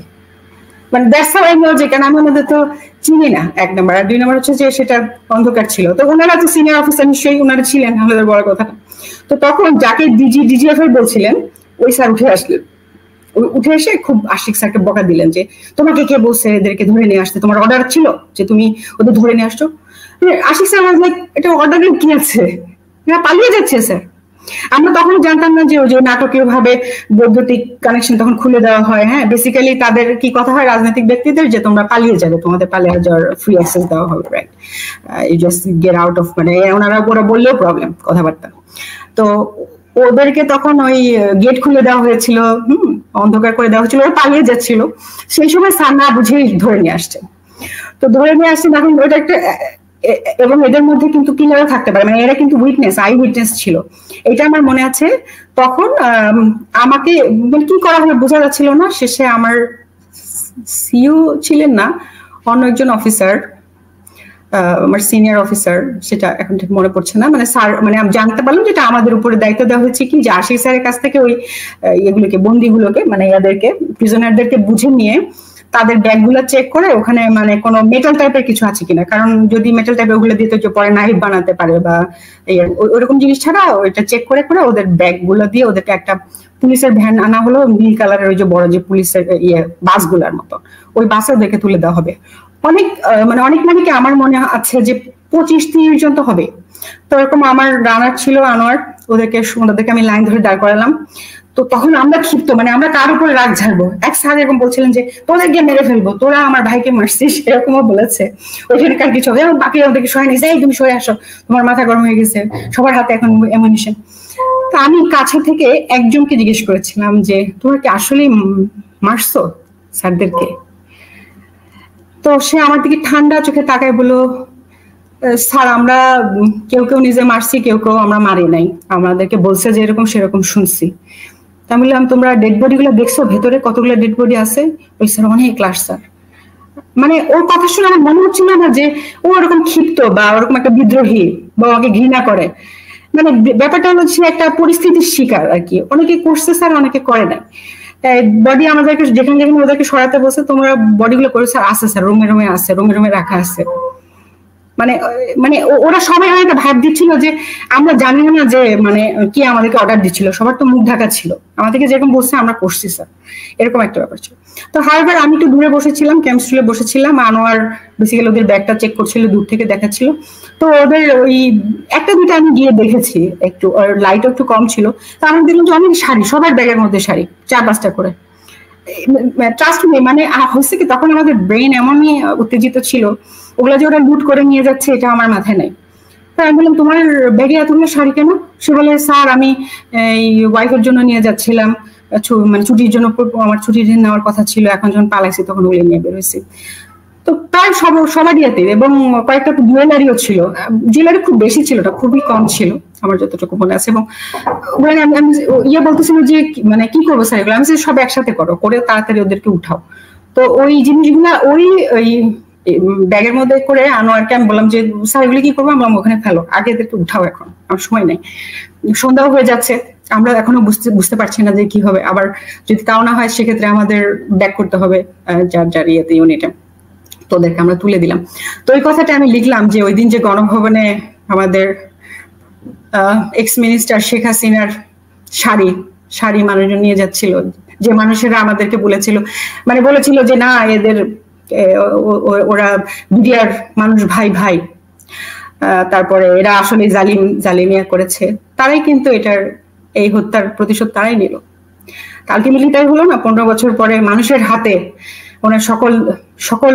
মানে দ্যাটস হাউ আই নো, যে কেন আমি ওনাদের তো চিনি না, 1 নম্বর। আর 2 নম্বর হচ্ছে যে সেটা অন্ধকার ছিল, তো ওনারা তো সিনিয়র অফিসার নিশ্চয়ই ওনারা ছিলেন, আমাদের বড় কথা। তো তখন যাকে ডিজিএফআই বলছিলেন ওই স্যার উঠে এসে খুব আশিক স্যারকে বকা দিলেন যে তোমাকে কে বলছে এদেরকে ধরে নিয়ে আসতে, তোমার অর্ডার ছিল যে তুমি ওদের ধরে নিয়ে আসছো? আশিক স্যার আমার লাইক, এটা অর্ডারে কি আছে, এরা পালিয়ে যাচ্ছে স্যার। আমরা তখন জানতাম না যে ওই যে নাটকীয় ভাবে বৈদ্যুতিক কানেকশন তখন খুলে দেওয়া হয়। হ্যাঁ, বেসিক্যালি তাদের কি কথা হয় রাজনৈতিক ব্যক্তিদের, যে তোমরা পালিয়ে যাবে, তোমাদের পালিয়ে যাওয়ার ফ্রি অ্যাক্সেস দেওয়া হবে, right, you just get out of, মানে ওনারা বললেও প্রবলেম কথাবার্তা। তো ওদেরকে তখন ওই গেট খুলে দেওয়া হয়েছিল, অন্ধকার করে দেওয়া হয়েছিল, ওরা পালিয়ে যাচ্ছিল। সেই সময় স্যার না বুঝেই ধরে নিয়ে আসছে। তো ধরে নিয়ে আসছেন, এখন ওটা একটা এবং এদের মধ্যে কিন্তু কিলারও থাকতে পারে, মানে এরা কিন্তু উইটনেস, আই উইটনেস ছিল, এটা আমার মনে আছে। তখন আমাকে কি করা হবে বোঝা যাচ্ছিল না। শেষে আমার সিইও ছিলেন না, অন্য একজন অফিসার, আমার সিনিয়র অফিসার, সেটা এখন ঠিক মনে পড়ছে না, মানে স্যার, মানে আমি জানতে পারলাম যেটা আমাদের উপরে দায়িত্ব দেওয়া হয়েছে কি, যে আশিক স্যারের কাছ থেকে ওই এগুলোকে, বন্দিগুলোকে, মানে এদেরকে, প্রিজনারদেরকে বুঝে নিয়ে তাদের ব্যাগগুলো চেক করে ওখানে মানে কোনো মেটাল টাইপের কিছু আছে কিনা, কারণ যদি মেটাল টাইপের ওগুলো দিতে পরে নাইফ বানাতে পারে বা ওইরকম জিনিস ছাড়া ওইটা চেক করে করে ওদের ব্যাগগুলো দিয়ে ওদেরকে একটা পুলিশের ভ্যান আনা হলো, নীল কালারের ওই যে বড় যে পুলিশের বাসগুলোর মতো, ওই বাসে ওদেরকে তুলে দেওয়া হবে। অনেক মানে আমার মনে আছে যে 25-30 জন তো হবে। তো এরকম আমার রানার ছিল আনোয়ার, ওদেরকে আমি লাইন ধরে দাঁড় করালাম। তো তখন আমরা ক্ষিপ্ত, মানে আমরা কার উপরে রাগ ঝাড়বো। এক স্যার এরকম বলছিলেন যে তোদের গিয়ে মেরে ফেলবো, তোরা আমার ভাইকে মারছিস, এরকমও বলেছে। ওইখানকার কিছু হবে, বাকি ওদেরকে সরে নিয়েছে, এই তুমি সরে আসো, তোমার মাথা গরম হয়ে গেছে, সবার হাতে এখন অ্যামুনিশন। তো আমি কাছে থেকে একজনকে জিজ্ঞেস করেছিলাম যে তোমরা কি আসলেই মারছো স্যারদেরকে? তো সে আমার দিকে ঠান্ডা চোখে তাকায় বললো, স্যার আমরা কেউ কেউ নিজে মারছি, কেউ কেউ আমরা মারি নাই, আমাদেরকে বলছে যে এরকম সেরকম শুনছি। আমি বললাম তোমরা ডেড বডি গুলো দেখছো, ভেতরে কতগুলো ডেড বডি আছে? ওই স্যার অনেক ক্লাস স্যার। মানে ওর কথা শুনে আমার মনে হচ্ছিল না যে ও ওরকম ক্ষিপ্ত বা ওরকম একটা বিদ্রোহী বা ওকে ঘৃণা করে। মানে ব্যাপারটা হলো সে একটা পরিস্থিতির শিকার আর কি, অনেকে করছে স্যার, অনেকে করে নাই। বডি আমাদেরকে যেখানে যেখানে ওদেরকে সরাতে বলছে, তোমরা বডিগুলো করে স্যার আছে, স্যার রুমে রুমে আছে, রুমে রুমে রাখা আছে। মানে মানে ওরা সবাই একটা ভাব দিচ্ছিল যে আমরা জানি না যে মানে কি আমাদেরকে অর্ডার দিচ্ছিল, সবার তো মুখ ঢাকা ছিল, আমাদেরকে যেরকম বলছে আমরা করছি স্যার, এরকম একটা ব্যাপার ছিল। তো হারবার আমি একটু দূরে বসেছিলাম, ক্যাম্পস্টুলে বসেছিলাম, আনোয়ার বেসিক্যালি ওদের ব্যাগটা চেক করছিল, দূর থেকে দেখাচ্ছিল। তো ওদের ওই একটা দুটো আমি গিয়ে দেখেছি, একটু লাইটও একটু কম ছিল। তো আমি দেখলাম যে অনেক শাড়ি, সবার ব্যাগের মধ্যে শাড়ি, 4-5টা করে। ট্রাস্ট মি, মানে হচ্ছে কি তখন আমাদের ব্রেন এমনই উত্তেজিত ছিল, ওগুলা যে ওরা লুট করে নিয়ে যাচ্ছে এটা আমার মাথায় নাই। তো আমি বললাম তোমার ব্যাগে এতগুলো শাড়ি কেন? সে বলে স্যার আমি এই ওয়াইফের জন্য নিয়ে যাচ্ছিলাম, মানে ছুটির জন্য, আমার ছুটির দিন নেওয়ার কথা ছিল, এখন যখন পালাইছি তখন ওগুলো নিয়ে বেরোইছি। তো প্রায় সবারই হাতে, এবং কয়েকটা জুয়েলারিও ছিল। জুয়েলারি খুব বেশি ছিল না, খুবই কম ছিল আমার যতটুকু মনে আছে। এবং আমি ইয়ে বলতেছিল যে মানে কি করবো স্যার এগুলো? আমি সব একসাথে করো, করে তাড়াতাড়ি ওদেরকে উঠাও। তো ওই জিনিসগুলা ওই ব্যাগের মধ্যে করে আনোয়ারকে আমি বললাম যে স্যার এগুলি কি করবো? আমরা ওখানে ফেলো, আগে এদেরকে উঠাও, এখন আমার সময় নেই, সন্ধ্যাও হয়ে যাচ্ছে, আমরা এখনো বুঝতে পারছি না যে কি হবে। আবার যদি তাও না হয় সেক্ষেত্রে আমাদের ব্যাক করতে হবে যার ইয়েতে, ইউনিটে। তো ওদেরকে আমরা তুলে দিলাম। তো ওই কথাটা আমি লিখলাম যে ওই দিন যে গণভবনে আমাদের এক্স মিনিস্টার শেখ হাসিনার শাড়ি মানুষজন নিয়ে যাচ্ছিল, যে মানুষেরা আমাদেরকে বলেছিল যে না এদের ওরা বিডিআর মানুষ ভাই ভাই, তারপরে এরা আসলে জালিমিয়া করেছে, তারাই কিন্তু এই হত্যার প্রতিশোধ তারাই নিল। আলটিমেটলি তাই হলো না, 15 বছর পরে মানুষের হাতে ওনার সকল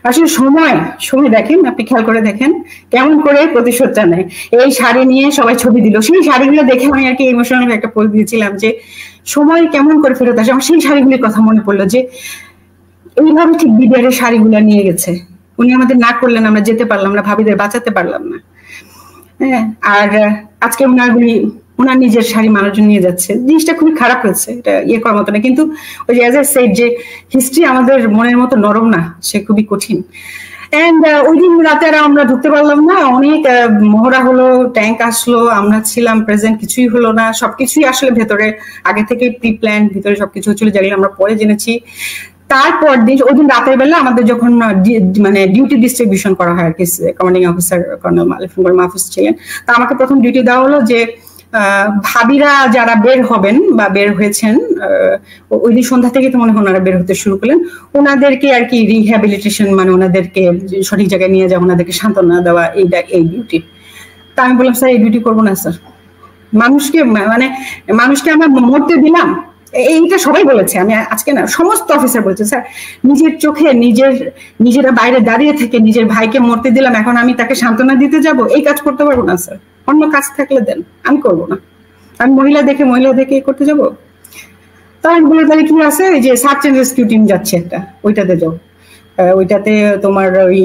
আসলে সময় দেখেন, আপনি খেয়াল করে দেখেন কেমন করে প্রতিশোধটা নেয়। এই শাড়ি নিয়ে সবাই ছবি দিল, সেই শাড়িগুলো দেখে আমি আর কি ইমোশনাল একটা পোস্ট দিয়েছিলাম যে সময় কেমন করে ফেরত আসে। আমার সেই শাড়িগুলির কথা মনে পড়লো যে এইভাবে ঠিক বিডিআরের শাড়িগুলো নিয়ে গেছে, উনি আমাদের না করলেন, আমরা যেতে পারলাম না, ভাবিদের বাঁচাতে পারলাম না। হ্যাঁ, আর আজকে ওনার নিজের শাড়ি মানুষজন নিয়ে যাচ্ছে, জিনিসটা খুবই খারাপ হয়েছে, এটা ইয়ে করার মতো না। কিন্তু ওই যে অ্যাজ আই সেড যে হিস্ট্রি আমাদের মনের মতো নরম না, সে খুবই কঠিন। এন্ড ওই দিন রাতে আর আমরা ঢুকতে পারলাম না, অনেক মহড়া হলো, ট্যাঙ্ক আসলো, আমরা ছিলাম প্রেজেন্ট, কিছুই হলো না। সবকিছুই আসলে ভেতরে আগে থেকে প্রি প্ল্যান, ভিতরে সবকিছু হচ্ছিল, যেগুলো আমরা পরে জেনেছি। তারপর দিন ওই দিন রাতের বেলা আমাদের যখন মানে ডিউটি ডিস্ট্রিবিউশন করা হয় আর কি, কমান্ডিং অফিসার কর্নেল মাহফুজ ছিলেন, তা আমাকে প্রথম ডিউটি দেওয়া হলো যে ভাবিরা যারা বের হবেন বা বের হয়েছেন, ওই দিন সন্ধ্যা থেকে তো মনে হয় ওনারা বের হতে শুরু করলেন, ওনাদেরকে আর কি রিহ্যাবিলিটেশন, মানে ওনাদেরকে সঠিক জায়গায় নিয়ে যাওয়া, ওনাদেরকে সান্ত্বনা দেওয়া, এই ডিউটি। তা আমি বললাম স্যার এই ডিউটি করবো না স্যার, মানুষকে আমরা মরতে দিলাম। এইটা সবাই বলেছে, আমি আজকে না, সমস্ত অফিসার বলেছে স্যার নিজের চোখে নিজেরা বাইরে দাঁড়িয়ে থেকে নিজের ভাইকে মরতে দিলাম, এখন আমি তাকে সান্ত্বনা দিতে যাব? এই কাজ করতে পারবো না স্যার, অন্য কাজ থাকলে দেন, আমি করবো না। আমি মহিলা দেখে করতে যাবো? তাহলে বলে তাহলে কি আছে, ওই যে সার্চ এন্ড রেস্কিউ টিম যাচ্ছে একটা, ওইটাতে যাও, ওইটাতে তোমার ওই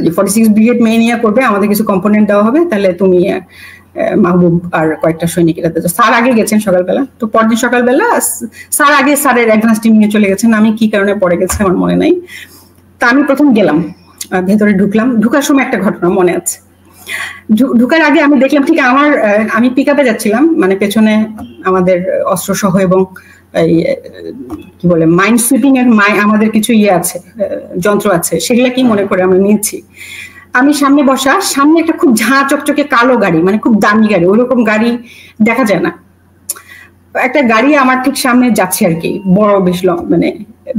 যে 46 ব্রিগেড মেয়ে করবে, আমাদের কিছু কম্পোনেন্ট দেওয়া হবে, তাহলে তুমি মাহবুব আর কয়েকটা সৈনিক এটাতে। স্যার আগে গেছেন সকালবেলা, তো পরদিন সকালবেলা স্যার আগে স্যারের অ্যাডভান্স টিম নিয়ে চলে গেছেন, আমি কি কারণে পরে গেছে আমার মনে নাই। তা আমি প্রথম গেলাম, ভেতরে ঢুকলাম, ঢুকার সময় একটা ঘটনা মনে আছে। ঢুকার আগে আমি দেখলাম ঠিক আমি পিক আপে যাচ্ছিলাম, মানে পেছনে আমাদের অস্ত্র সহ এবং এই কি বলে মাইন্ড সুইপিং এর আমাদের কিছু আছে, যন্ত্র আছে, সেগুলা কি মনে করে আমরা নিয়েছি। আমি সামনে বসা, সামনে একটা খুব ঝাঁ চকচকে কালো গাড়ি, মানে খুব দামি গাড়ি, ওরকম গাড়ি দেখা যায় না, একটা গাড়ি আমার ঠিক সামনে যাচ্ছে আর কি, বড় বেশ মানে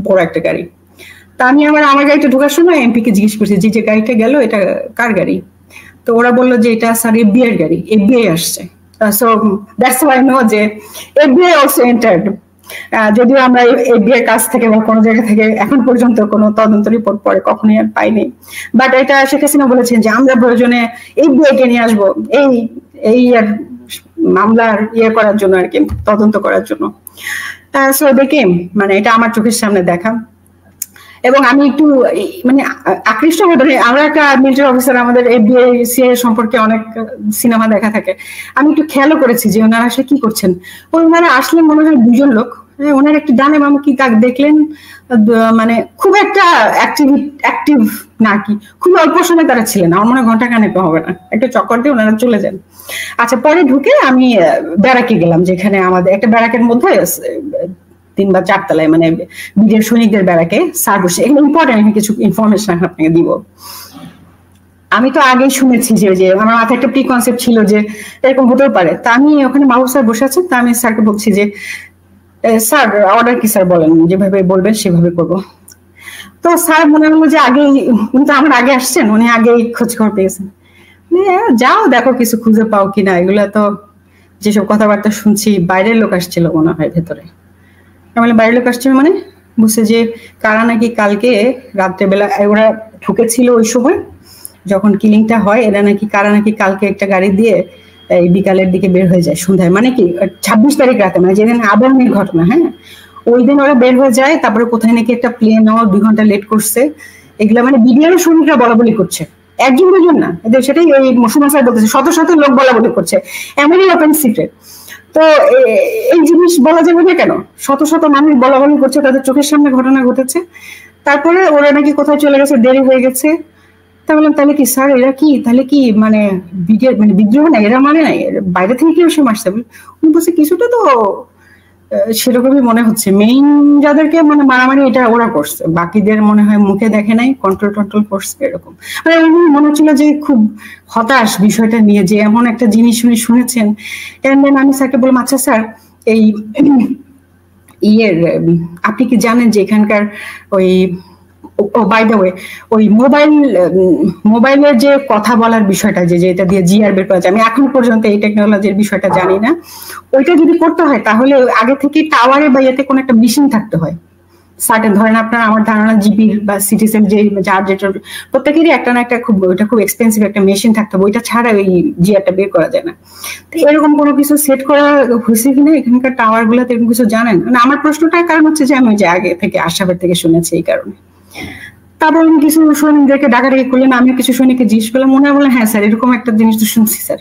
বড় একটা গাড়ি। তা আমি আমার গাড়িটা ঢোকার সময় এমপি কে জিজ্ঞেস করছি যে গাড়িটা গেল এটা কার গাড়ি, তো ওরা বললো যে এটা স্যার এফবিআই গাড়ি, এফবিআই আসছে। So that's why I know যে এফবিআই অলসো এন্টার্ড, যদিও আমরা এফবিআই কাছ থেকে বা কোনো জায়গা থেকে এখন পর্যন্ত কোনো তদন্ত রিপোর্ট পরে কখনোই আর পাইনি, বাট এটা শেখ হাসিনা বলেছেন যে আমরা প্রয়োজনে এফবিআই কে নিয়ে আসবো এই আর মামলার করার জন্য আর কি, তদন্ত করার জন্য। সো দেখে মানে এটা আমার চোখের সামনে দেখা, এবং আমি একটু মানে আকৃষ্ট হয়ে, আমরা একটা মিলিটারি অফিসার, আমাদের এফবিআই সিআইএ সম্পর্কে অনেক সিনেমা দেখা থাকে, আমি একটু খেয়ালও করেছি যে ওনারা আসলে কি করছেন। ওনারা আসলে মনে হয় দুজন লোক, ওনার একটু ডানে বামে কি দেখলেন, মানে খুব একটা অ্যাক্টিভ না কি, খুব অল্প সময় তারা ছিলেন, আমার মনে হয় ঘন্টা খানেক হবে না, একটা চক্কর দিয়ে ওনারা চলে যান। আচ্ছা, পরে ঢুকে আমি ব্যারাকে গেলাম, যেখানে আমাদের একটা ব্যারাকের মধ্যে 3 বা 4 তলায়, মানে বিজের সৈনিকদের ব্যারাকে স্যার বসে। এগুলো ইম্পর্টেন্ট, আমি কিছু ইনফরমেশন আপনাকে দিব। আমি তো আগেই শুনেছি যে আমার মাথায় একটা প্রি কনসেপ্ট ছিল যে এরকম হতেও পারে। তা আমি ওখানে মাহবুব স্যার বসে আছেন, তা আমি স্যারকে বলছি যে স্যার অর্ডার কি স্যার, বলেন, যেভাবে বলবেন সেভাবে করবো। তো স্যার মনে হলো যে আগে, উনি তো আমার আগে আসছেন, উনি আগেই খোঁজ খবর পেয়েছেন, যাও দেখো কিছু খুঁজে পাও কিনা। এগুলা তো যেসব কথাবার্তা শুনছি বাইরের লোক আসছিল মনে হয় ভেতরে। আমি বাইরের লোক আসছিল মানে বুঝছে যে কারা নাকি কালকে রাত্রেবেলা ওরা ঢুকেছিল ওই সময় যখন কিলিংটা হয়, এরা নাকি কারা নাকি কালকে একটা গাড়ি দিয়ে এই বিকালের দিকে বের হয়ে যায় সন্ধ্যায়, মানে কি 26 তারিখ রাতে, মানে যেদিন আবাহনীর ঘটনা, হ্যাঁ ওই দিন ওরা বের হয়ে যায়। তারপরে কোথায় নাকি একটা প্লেন 2 ঘন্টা লেট করছে, এগুলা মানে বিডিআর সৈনিকরা বলা বলি করছে, একজন দুজন না, এদের সেটাই ওই মুসলমান স্যার বলতেছে, শত শত লোক বলা বলি করছে, এমনই ওপেন সিক্রেট। তো এই জিনিস বলা যাবে না কেন, শত শত মানুষ বলা বলি করছে, তাদের চোখের সামনে ঘটনা ঘটেছে। তারপরে ওরা নাকি কোথাও চলে গেছে, দেরি হয়ে গেছে। তা বললাম তাহলে কি স্যার এরা কি, তাহলে কি মানে বিদ্রোহ না, এরা মানে নাই, বাইরে থেকে কেউ সে মারছে। উনি বলছে কিছুটা তো সেরকমই মনে হচ্ছে, মেইন যাদেরকে মানে মারামারি এটা ওরা করছে, বাকিদের মনে হয় মুখে দেখে নাই, কন্ট্রোল করছে এরকম। মানে মনে হচ্ছিল যে খুব হতাশ বিষয়টা নিয়ে, যে এমন একটা জিনিস উনি শুনেছেন। আমি স্যারকে বললাম আচ্ছা স্যার এই আপনি কি জানেন যে এখানকার ওই বাই দ্য ওয়ে ওই মোবাইলের যে কথা বলার বিষয়টা, যে এটা দিয়ে জিআর বের করা যায়, আমি এখন পর্যন্ত এই টেকনোলজির বিষয়টা জানি না, ওইটা যদি করতে হয় তাহলে আগে থেকে টাওয়ারে বা ইয়েতে কোনো একটা মেশিন থাকতে হয় সার্টেন, ধরেন আপনার আমার ধারণা জিপির বা সিটিসেল যার যেটা প্রত্যেকেরই একটা না একটা ওইটা খুব এক্সপেন্সিভ একটা মেশিন থাকতে হবে, ওইটা ছাড়া ওই জিআরটা বের করা যায় না। তো এরকম কোনো কিছু সেট করা হয়েছে কিনা এখানকার টাওয়ার গুলোতে, এরকম কিছু জানেন? মানে আমার প্রশ্নটার কারণ হচ্ছে যে আমি যে আগে থেকে আশাবাদ থেকে শুনেছি এই কারণে। তারপর আমি কিছু সৈনিকদেরকে ডাকাডাকি করলেন, আমি কিছু সৈনিককে জিজ্ঞেস করলাম, মনে হয় বললেন হ্যাঁ স্যার এরকম একটা জিনিস তো শুনছি স্যার,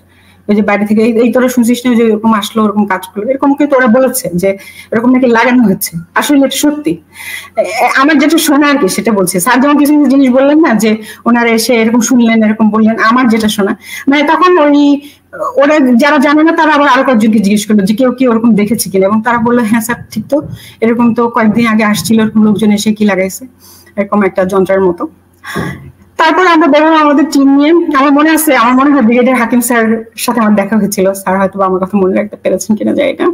ওই যে বাইরে থেকে এই তোরা শুনছিস না যে এরকম আসলো ওরকম কাজ করলো, এরকম কি তোরা বলেছে যে এরকম নাকি লাগানো হচ্ছে, আসলে এটা সত্যি? আমার যেটা শোনা আর কি সেটা বলছে। স্যার যেমন কিছু কিছু জিনিস বললেন না যে ওনারা এসে এরকম শুনলেন এরকম বললেন, আমার যেটা শোনা মানে তখন ওই ওরা যারা জানে না তারা আবার আরো কয়েকজনকে জিজ্ঞেস করলো যে কেউ কি ওরকম দেখেছে কিনা, এবং তারা বললো হ্যাঁ স্যার ঠিক তো, এরকম তো কয়েকদিন আগে আসছিল এরকম লোকজন এসে কি লাগাইছে এরকম একটা যন্ত্রের মতো। তারপর আমরা বেরোলাম আমাদের টিম নিয়ে। আমার মনে আছে, আমার মনে হয় ব্রিগেডিয়ার হাকিম স্যার সাথে আমার দেখা হয়েছিল, স্যার হয়তো আমার কথা মনে রাখতে পেরেছেন কিনা জানি না।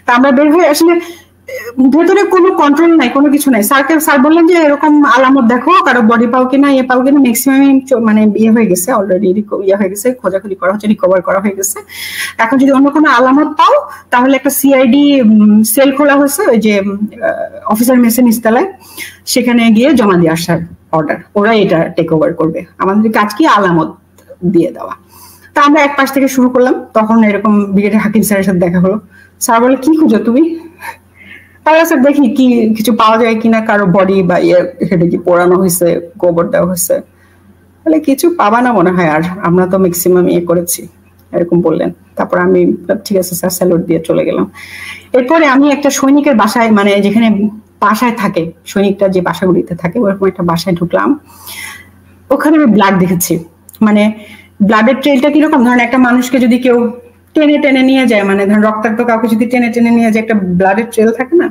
তা আমরা বের হয়ে আসলে ভেতরে কোনো কন্ট্রোল নাই, কোনো কিছু নাই। স্যার বললেন যে এরকম আলামত দেখো, কারো বডি পাও কিনা পাও কিনা, ম্যাক্সিমাম মানে হয়ে গেছে অলরেডি, হয়ে গেছে, খোঁজাখুঁজি করা হচ্ছে, রিকভার করা হয়ে গেছে। এখন যদি অন্য কোনো আলামত পাও তাহলে একটা সিআইডি সেল খোলা হয়েছে ওই যে অফিসার মেসে নিচতলায়, সেখানে গিয়ে জমা দিয়ে আসার অর্ডার, ওরা এটা টেক ওভার করবে, আমাদের কাজ কি আলামত দিয়ে দেওয়া। তা আমরা এক পাশ থেকে শুরু করলাম, তখন এরকম ব্রিগেডিয়ার হাকিম স্যারের সাথে দেখা হলো। স্যার বলে কি খুঁজো তুমি? তাহলে স্যার দেখি কি কিছু পাওয়া যায় কিনা, কারো বডি বা এখানে কি পোড়ানো হয়েছে, গোবর দেওয়া হয়েছে। বলে কিছু পাবা না মনে হয়, আর আমরা তো ম্যাক্সিমাম ইয়ে করেছি, এরকম বললেন। তারপর আমি ঠিক আছে স্যার স্যালুট দিয়ে চলে গেলাম। এরপরে আমি একটা সৈনিকের বাসায়, মানে যেখানে বাসায় থাকে সৈনিকটা, যে বাসাগুলিতে থাকে ওরকম একটা বাসায় ঢুকলাম। ওখানে আমি ব্লাড দেখেছি, মানে ব্লাডের ট্রেলটা কিরকম, ধরেন একটা মানুষকে যদি কেউ টেনে টেনে নিয়ে যায়, মানে ধরেন রক্তাক্ত কাউকে যদি টেনে টেনে নিয়ে যায়, একটা ব্লাডের ট্রেল থাকে না,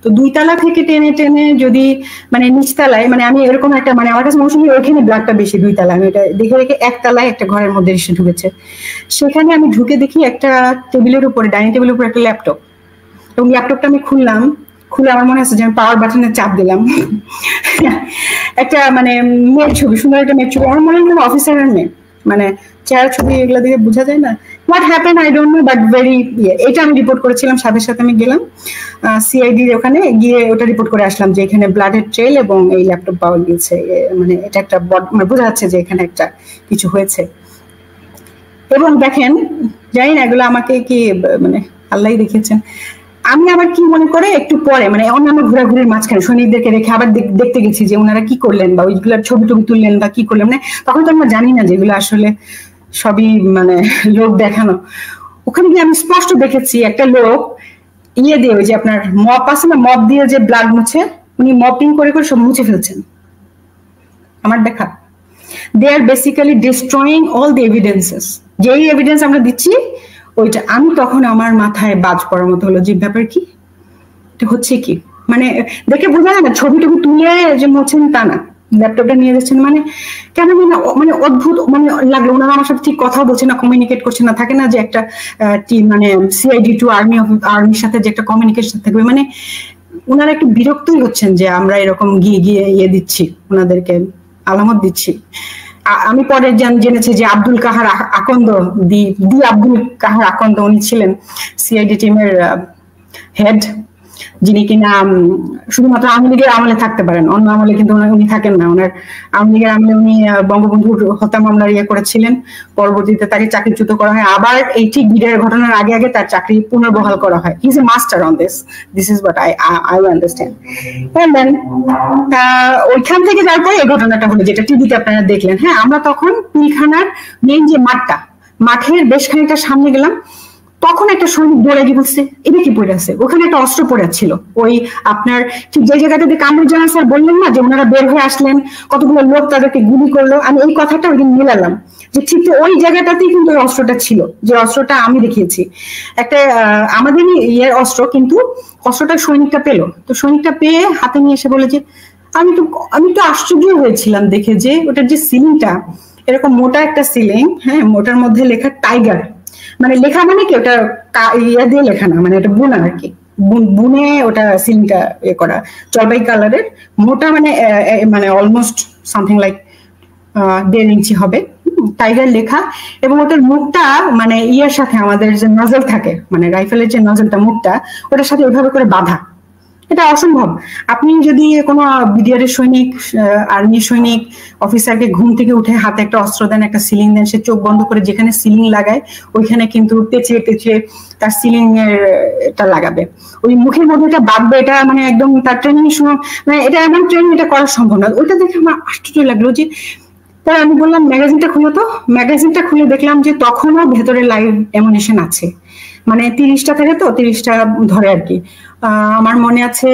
তো 2 তলা থেকে টেনে টেনে যদি মানে নিচতলায়, মানে আমি এরকম একটা, মানে আমার কাছে মনে হয় ওইখানে ব্লাডটা বেশি 2 তলায়, আমি এটা দেখে রেখে 1 তলায় একটা ঘরের মধ্যে এসে ঢুকেছে। সেখানে আমি ঢুকে দেখি একটা টেবিলের উপরে, ডাইনিং টেবিলের উপরে একটা ল্যাপটপ, এবং ল্যাপটপটা আমি খুললাম, খুলে আমার মনে হচ্ছে যে আমি পাওয়ার বাটনে চাপ দিলাম। একটা মানে মেয়ের ছবি, সুন্দর একটা মেয়ের ছবি, আমার মনে হয় অফিসারের মেয়ে, মানে চেহারা ছবি এগুলো দিয়ে বোঝা যায় না। What happen I don't know, but very এটা আমি রিপোর্ট করেছিলাম, সাথে সাথে আমি গেলাম সিআইডির ওখানে, গিয়ে ওটা রিপোর্ট করে আসলাম যে এখানে ব্লাডের ট্রেল এবং এই ল্যাপটপ পাওয়া গিয়েছে, মানে এটা একটা মানে বোঝা যাচ্ছে যে এখানে একটা কিছু হয়েছে। এবং দেখেন, জানি না এগুলো আমাকে কি মানে আল্লাহই দেখিয়েছেন। আমি আবার কি মনে করে একটু পরে, মানে অন্যান্য ঘোরাঘুরির মাঝখানে সৈনিকদেরকে রেখে আবার দেখতে গেছি যে ওনারা কি করলেন, বা ওইগুলোর ছবি টবি তুললেন বা কি করলেন, মানে তখন তো আমরা জানি না যে এগুলো আসলে সবই মানে লোক দেখানো। ওখানে গিয়ে আমি স্পষ্ট দেখেছি একটা লোক ইয়ে দিয়ে, ওই যে আপনার মপ আছে না, মপ দিয়ে যে ব্লাড মুছে, উনি মপিং করে করে সব মুছে ফেলছেন। আমার দেখা, they are basically destroying all the evidences, যেই এভিডেন্স আমরা দিচ্ছি ওইটা। আমি তখন আমার মাথায় বাজ পড়ার মতো হলো যে ব্যাপার কি, এটা হচ্ছে কি, মানে দেখে বোঝা যায় না, ছবি টবি তুলে যে মুছেন তা না, ল্যাপটপটা নিয়ে যাচ্ছেন, মানে কেন মানে অদ্ভুত মানে লাগলো। ওনারা আমার সাথে ঠিক কথা বলছে না, কমিউনিকেট করছে না, থাকে না যে একটা মানে সিআইডি টু আর্মির সাথে যে একটা কমিউনিকেশন থাকবে, মানে ওনারা একটু বিরক্তই হচ্ছেন যে আমরা এরকম গিয়ে গিয়ে ইয়ে দিচ্ছি, ওনাদেরকে আলামত দিচ্ছি। আমি পরে জেনেছি যে আব্দুল কাহার আকন্দ, দি আব্দুল কাহার আকন্দ, উনি ছিলেন সিআইডি টিমের হেড, যিনি কিনা শুধুমাত্র আওয়ামী লীগের আমলে থাকতে পারেন, অন্য আমলে কিন্তু উনি থাকেন না। ওনার আওয়ামী লীগের আমলে উনি বঙ্গবন্ধুর হত্যা মামলার ইয়ে করেছিলেন, পরবর্তীতে তাকে চাকরিচ্যুত করা হয়, আবার এই ঠিক বিডের ঘটনার আগে আগে তার চাকরি পুনর্বহাল করা হয়। He is a master on this is what I understand. And then ওইখান থেকে তারপরে এই ঘটনাটা হলো যেটা টিভিতে আপনারা দেখলেন। হ্যাঁ, আমরা তখন পিলখানার মেইন যে মাঠের বেশ খানিকটা সামনে গেলাম, তখন একটা সৈনিক দৌড়ে গিয়ে বলছে এটা কি পড়ে আছে, ওখানে একটা অস্ত্র পড়ে ছিল। ওই আপনার ঠিক যে জায়গাটাতে কামরুজ্জামান স্যার বললেন না যে ওনারা বের হয়ে আসলেন, কতগুলো লোক তাদেরকে গুলি করলো, আমি এই কথাটা ওই দিন মিলালাম যে ঠিক ওই জায়গাটাতেই কিন্তু ওই অস্ত্রটা ছিল, যে অস্ত্রটা আমি দেখিয়েছি। একটা আমাদের ইয়ের অস্ত্র, কিন্তু অস্ত্রটা সৈনিকটা পেলো। তো সৈনিকটা পেয়ে হাতে নিয়ে এসে বলে যে আমি তো আশ্চর্য হয়েছিলাম দেখে যে ওটার যে সিলিংটা এরকম মোটা একটা সিলিং, হ্যাঁ, মোটার মধ্যে লেখা টাইগার, মানে লেখা মানে কি ওটা ইয়া দিয়ে লেখা না, মানে ওটা বুনা আর কি, বুনে ওটা সিলিংটা ইয়ে করা, জলপাই কালারের মোটা, মানে অলমোস্ট সামথিং লাইক 1.5 ইঞ্চি হবে, টাইগার লেখা। এবং ওটার মুখটা মানে ইয়ার সাথে আমাদের যে নজল থাকে, মানে রাইফেলের যে নজলটা মুখটা, ওটার সাথে ওইভাবে করে বাঁধা। এটা অসম্ভব। আপনি যদি কোনো বিডিআরের সৈনিক, আর্মির সৈনিক অফিসারকে ঘুম থেকে উঠে হাতে একটা অস্ত্র দেন, একটা সিলিং দেন, সে চোখ বন্ধ করে যেখানে সিলিং লাগায় ওইখানে কিন্তু পেঁচিয়ে পেঁচিয়ে তার সিলিং এর এটা লাগাবে, ওই মুখের মধ্যে এটা বাঁধবে, এটা মানে একদম তার ট্রেনিং সময়, মানে এটা এমন ট্রেনিং, এটা করা সম্ভব না। ওইটা দেখে আমার আশ্চর্য লাগলো। যে তাই আমি বললাম ম্যাগাজিনটা খুলো তো, ম্যাগাজিনটা খুলে দেখলাম যে তখনও ভেতরে লাইভ অ্যামুনিশন আছে, মানে 30টা থাকে, তো 30টা ধরে আর কি। আমার মনে আছে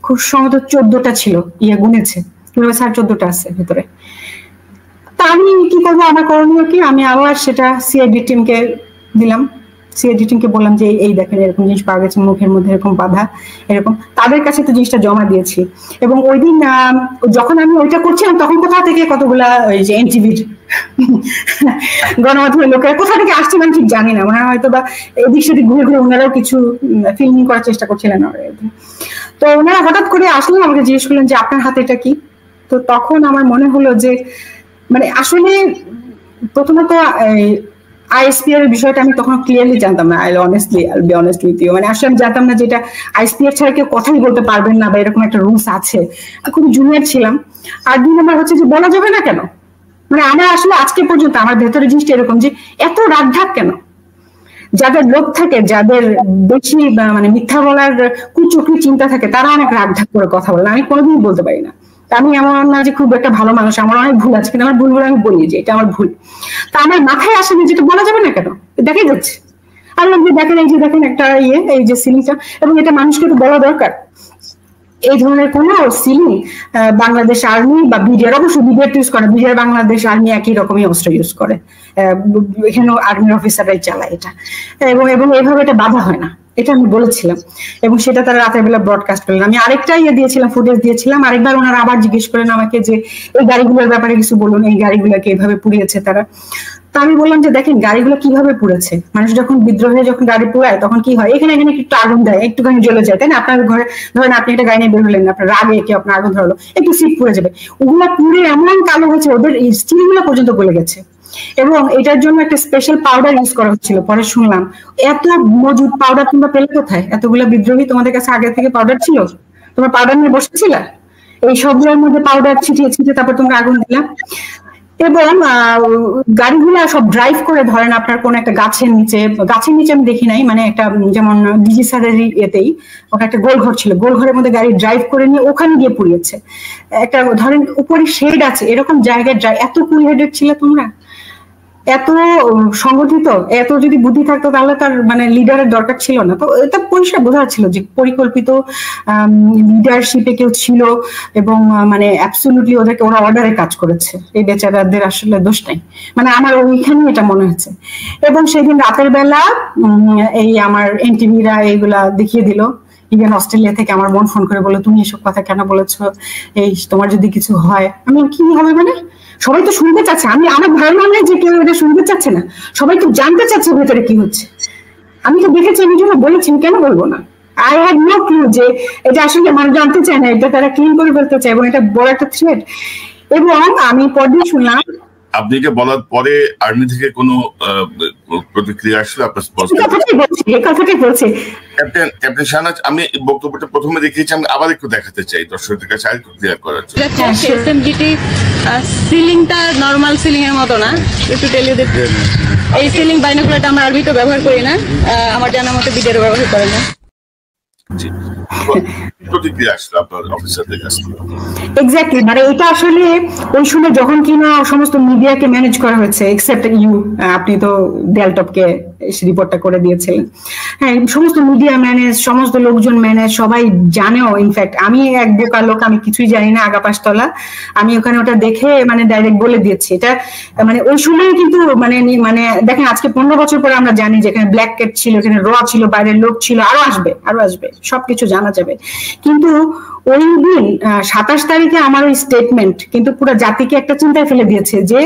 খুব সম্ভবত 14টা ছিল, ইয়ে গুনেছে, কিভাবে স্যার 14টা আছে ভেতরে। তা আমি কি করবো, আমার করণীয় কি, আমি আবার সেটা সিআইডি টিমকে দিলাম, সিআইডি টিমকে বললাম যে এই দেখেন এরকম জিনিস পাওয়া গেছে, মুখের মধ্যে এরকম বাঁধা, এরকম। তাদের কাছে তো জিনিসটা জমা দিয়েছি। এবং ওই দিন যখন আমি ওইটা করছিলাম, তখন কোথা থেকে কতগুলা ওই যে এনটিভির গণমাধ্যমের লোকেরা কোথা থেকে আসছে আমি ঠিক জানি না, ওনারা হয়তো বা এদিক সেদিক ঘুরে ঘুরে ওনারাও কিছু ফিল্মিং করার চেষ্টা করছিলেন। তো ওনারা হঠাৎ করে আসলেন, আমাকে জিজ্ঞেস করলেন যে আপনার হাতে এটা কি। তো তখন আমার মনে হলো যে মানে আসলে প্রথমত আইএসপিআর এর বিষয়টা আমি তখন ক্লিয়ারলি জানতাম না, I be honest with you, মানে আসলে আমি জানতাম না যেটা আইএসপিআর ছাড়া কেউ কথাই বলতে পারবেন না বা এরকম একটা রুলস আছে। খুবই জুনিয়র ছিলাম। আর 2 নম্বর হচ্ছে যে বলা যাবে না কেন, মানে আমার আসলে আজকে পর্যন্ত আমার ভেতরে জিনিসটা এরকম যে এত রাগঢাক কেন, যাদের লোক থাকে, যাদের বেশি মানে মিথ্যা বলার কুচক্রি চিন্তা থাকে, তারা অনেক রাগঢাক করে কথা বলে, আমি কোনোদিনই বলতে পারি না। আমি এমন না যে খুব একটা ভালো মানুষ, আমার অনেক ভুল আছে, কিন্তু আমার ভুলগুলো আমি বলি যে এটা আমার ভুল। তা আমার মাথায় আসেনি যেটা বলা যাবে না কেন, দেখাই যাচ্ছে। আর দেখেন এই যে দেখেন একটা এই যে সিলিংটা, এবং এটা মানুষকে একটু বলা দরকার, এই ধরনের কোন সিলিং বাংলাদেশ আর্মি বা বিডিআর, অবশ্যই বিডিআর ইউজ করে, বিডিআর বাংলাদেশ আর্মি একই রকমই অস্ত্র ইউজ করে, এখানেও আর্মির অফিসাররাই চালায় এটা, এবং এইভাবে এটা বাধা হয় না, এটা আমি বলেছিলাম। এবং সেটা তারা রাতের বেলা ব্রডকাস্ট করলেন। আমি আরেকটা দিয়েছিলাম, ফুটেজ দিয়েছিলাম, আরেকবার ওনারা আবার জিজ্ঞেস করেন আমাকে যে এই গাড়িগুলোর ব্যাপারে কিছু বলুন, এই গাড়িগুলোকে এইভাবে পুড়িয়েছে তারা। তো আমি বললাম যে দেখেন গাড়িগুলো কিভাবে পুড়েছে, মানুষ যখন বিদ্রোহে যখন গাড়ি পুড়ায় তখন কি হয়, এখানে একটু আগুন দেয়, একটুখানি জ্বলে যায়, তাই না? আপনার ঘরে ধরেন আপনি একটা গাড়ি নিয়ে বের হলেন, আপনার রাগে কেউ আপনার আগুন ধরলো, একটু সিট পুড়ে যাবে, ওগুলা পুড়ে এমন কালো হয়েছে, ওদের স্টিল গুলো পর্যন্ত গলে গেছে। এবং এটার জন্য একটা স্পেশাল পাউডার ইউজ করা হচ্ছিল, পরে শুনলাম। এত মজুদ পাউডার তোমরা পেলে কোথায়? এতগুলো বিদ্রোহী, তোমাদের কাছে আগে থেকে পাউডার ছিল? তোমরা পাউডার নিয়ে বসেছিল? এই সবগুলোর মধ্যে পাউডার ছিটিয়ে তারপর তোমরা আগুন দিলাম। এবং গাড়িগুলা সব ড্রাইভ করে ধরেন আপনার কোন একটা গাছের নিচে আমি দেখি নাই, মানে একটা যেমন ডিজি স্যারের এতেই ওটা একটা গোল ঘর ছিল, গোল ঘরের মধ্যে গাড়ি ড্রাইভ করে নিয়ে ওখানে গিয়ে পুড়িয়েছে। একটা ধরেন উপরে শেড আছে, এরকম জায়গায় এত কুল হেডেড ছিল তোমরা, এত সংগঠিত, এত যদি বুদ্ধি থাকতো তাহলে তার মানে লিডারের দরকার ছিল না। তো এটা পরিষ্কার বোঝা যাচ্ছিল যে পরিকল্পিত লিডারশিপে কেউ ছিল, এবং মানে অ্যাবসলিউটলি ওরা অর্ডারে কাজ করেছে, এই বেচারাদের আসলে দোষ নাই, মানে আমার ওইখানে এটা মনে হচ্ছে। এবং সেদিন রাতের বেলা এই আমার এনটিভিরা এইগুলা দেখিয়ে দিল, ইভেন অস্ট্রেলিয়া থেকে আমার বোন ফোন করে বললো তুমি এসব কথা কেন বলেছো, এই তোমার যদি কিছু হয়। আমি কি হবে, মানে সবাই তো শুনতে চাচ্ছে, আমি আমার ধারণা নেই যে কেউ এটা শুনতে চাচ্ছে না, সবাই তো জানতে চাচ্ছে ভেতরে কি হচ্ছে। আমি তো দেখেছি, আমি জন্য বলেছি, কেন বলবো না? আই হ্যাড নো ক্লু যে এটা আসলে মানুষ জানতে চায় না, এটা তারা ক্লিন করে ফেলতে চায়, এবং এটা বড় একটা থ্রেট। এবং আমি পরদিন শুনলাম, আপনি এটা বলার পরে আর্মি থেকে কোনো প্রতিক্রিয়া আসলে আপনার? এই কথাটাই বলছি ক্যাপ্টেন শাহনাজ, আমি বক্তব্যটা প্রথমে দেখিয়েছি, আমি আবার একটু দেখাতে চাই দর্শকদের কাছে আরেকটু ক্লিয়ার করার জন্য। এসএমজিটি সিলিংটা নরমাল সিলিং এর মতো না, একটু টেলিও দেখতে। এই সিলিং বাইনোকুলারটা আমরা আরবি তো ব্যবহার করি না, আমার জানা মতে বিডের ব্যবহার করে না। জি, প্রতিক্রিয়া আসলে আপনার অফিসারদের কাছ থেকে? এক্স্যাক্টলি, মানে এটা আসলে ওই সময় যখন কিনা সমস্ত মিডিয়াকে ম্যানেজ করা হয়েছে, এক্সেপ্ট ইউ, আপনি তো ডেলটপকে রিপোর্টটা করে দিয়েছিলেন। হ্যাঁ, সমস্ত মিডিয়া ম্যানেজ, সমস্ত লোকজন ম্যানেজ, সবাই জানেও। ইনফ্যাক্ট আমি এক বোকা লোক, আমি কিছুই জানি না আগা পাশতলা, আমি ওখানে ওটা দেখে মানে ডাইরেক্ট বলে দিয়েছি। এটা মানে ওই সময় কিন্তু মানে দেখেন আজকে 15 বছর পরে আমরা জানি যে এখানে ব্ল্যাক ক্যাট ছিল, এখানে র ছিল, বাইরের লোক ছিল, আরো আসবে, সবকিছু জানা যাবে। কিন্তু ওই দিন 27 তারিখে আমার ওই স্টেটমেন্ট কিন্তু পুরো জাতিকে একটা চিন্তায় ফেলে দিয়েছে যে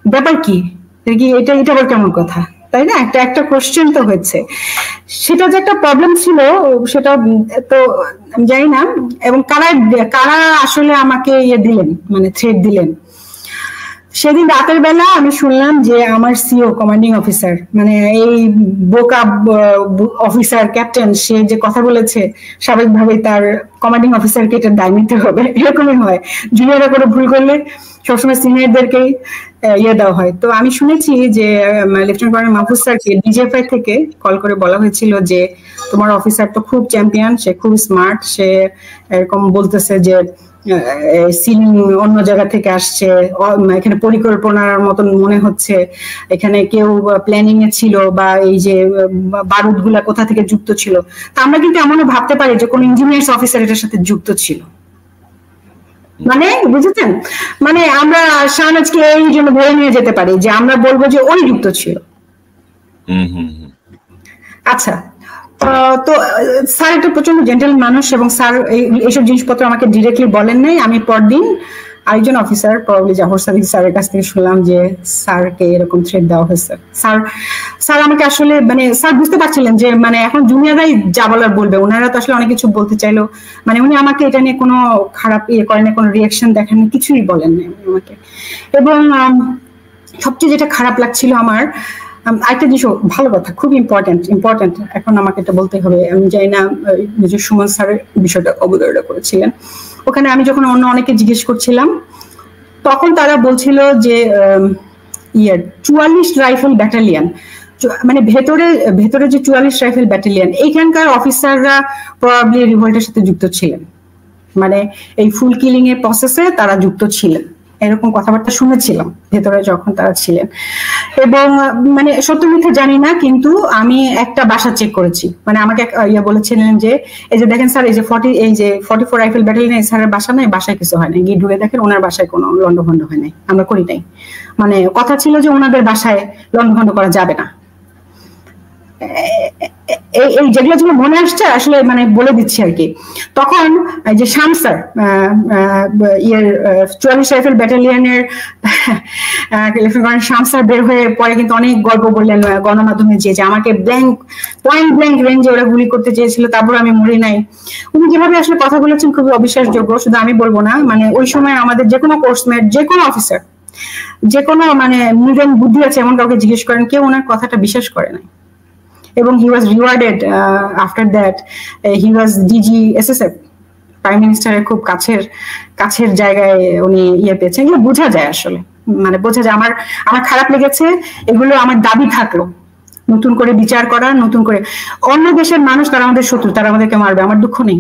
ব্যাপার কি, এটা আবার কেমন কথা, তাই না? একটা কোশ্চেন তো হয়েছে। সেটা যে একটা প্রবলেম ছিল সেটা তো জানি না। এবং কারা আসলে আমাকে দিলেন, মানে থ্রেট দিলেন। সেদিন রাতের বেলা আমি শুনলাম যে আমার সিও, কমান্ডিং অফিসার, মানে এই বোকা অফিসার ক্যাপ্টেন, সে যে কথা বলেছে স্বাভাবিকভাবে তার কমান্ডিং অফিসারকে এটা দায় নিতে হবে, এরকমই হয়। জুনিয়ররা করে ভুল করলে সবসময় সিনিয়রদেরকেই দেওয়া হয়। তো আমি শুনেছি যে লেফটেন্যান্ট কর্নেল মাহফুজ স্যারকে ডিজিএফআই থেকে কল করে বলা হয়েছিল যে তোমার অফিসার তো খুব চ্যাম্পিয়ন, সে খুব স্মার্ট, সে এরকম বলতেছে যে সিলিং অন্য জায়গা থেকে আসছে, এখানে পরিকল্পনার মতন মনে হচ্ছে, এখানে কেউ প্ল্যানিং এ ছিল, বা এই যে বারুদ গুলা কোথা থেকে যুক্ত ছিল। তা আমরা কিন্তু এমনও ভাবতে পারি যে কোন ইঞ্জিনিয়ার্স অফিসার এটার সাথে যুক্ত ছিল, মানে বুঝেছেন, মানে আমরা শাহনাজকে এই জন্য ধরে নিয়ে যেতে পারি যে আমরা বলবো যে ওই যুক্ত ছিল। আচ্ছা, তো স্যার একটা প্রচন্ড জেন্টেল মানুষ, এবং স্যার এইসব জিনিসপত্র আমাকে ডিরেক্টলি বলেন নাই। আমি পরদিন আরেকজন অফিসার, প্রবাবলি জাফর সাদিক স্যারের কাছ থেকে শুনলাম যে স্যারকে এরকম থ্রেট দেওয়া হয়েছে। স্যার আমাকে আসলে মানে স্যার বুঝতে পারছিলেন যে মানে এখন জুনিয়ররাই যা বলার বলবে, ওনারা তো আসলে অনেক কিছু বলতে চাইলো, মানে উনি আমাকে এটা নিয়ে কোনো খারাপ করেন না, কোনো রিয়াকশন দেখান, কিছুই বলেন না আমাকে। এবং সবচেয়ে যেটা খারাপ লাগছিল আমার, আরেকটা জিনিস, ভালো কথা, খুব ইম্পর্টেন্ট, এখন আমাকে এটা বলতে হবে। আমি জানি না নিজের সুমন স্যারের বিষয়টা অবতারণা করেছিলেন ওখানে। আমি যখন অনেকে জিজ্ঞেস করছিলাম, তখন তারা বলছিল যে 44 রাইফেল ব্যাটালিয়ন, মানে ভেতরে যে 44 রাইফেল ব্যাটালিয়ন, এইখানকার অফিসাররা প্রবাবলি রিভোল্টের সাথে যুক্ত ছিলেন। মানে এই ফুল কিলিং এর প্রসেসে তারা যুক্ত ছিলেন, এরকম কথাবার্তা শুনেছিলাম ভেতরে যখন তারা ছিলেন। এবং মানে সত্য মিথ্যা জানি না, কিন্তু আমি একটা বাসা চেক করেছি, মানে আমাকে ইয়ে বলেছিলেন যে এই যে দেখেন স্যার, এই যে 44 রাইফেল ব্যাটালিয়ন স্যারের বাসা নাই, বাসায় কিছু হয় না, গিয়ে ঢুকে দেখেন ওনার বাসায় কোনো লন্ডভন্ড হয় নাই, আমরা করি নাই। মানে কথা ছিল যে ওনাদের বাসায় লন্ডভন্ড করা যাবে না। এই যেগুলো মনে আসছে আসলে মানে বলে দিচ্ছি আর কি। তখন যে শাম স্যার 44 রাইফেল ব্যাটালিয়নের শাম স্যার বের হয়ে পরে কিন্তু অনেক গল্প বললেন গণমাধ্যমে, যে আমাকে পয়েন্ট ব্ল্যাঙ্ক রেঞ্জে ওরা গুলি করতে চেয়েছিল, তারপর আমি মরি নাই। উনি যেভাবে আসলে কথা বলেছেন খুবই অবিশ্বাসযোগ্য, শুধু আমি বলবো না, মানে ওই সময় আমাদের যে কোনো কোর্সমেট, যে কোনো অফিসার, যে কোনো মানে মিডিয়াম বুদ্ধি আছে এমন কাউকে জিজ্ঞেস করেন, কেউ ওনার কথাটা বিশ্বাস করে নাই। এবং he was rewarded after that. He was DG SSF, prime মিনিস্টারের খুব কাছের জায়গায় উনি ইয়ে পেয়েছেন। এগুলো বোঝা যায় আসলে, মানে বোঝা যায়। আমার খারাপ লেগেছে, এগুলো আমার দাবি থাকলো নতুন করে বিচার করা, নতুন করে। অন্য দেশের মানুষ তারা আমাদের শত্রু, তারা আমাদেরকে মারবে, আমার দুঃখ নেই।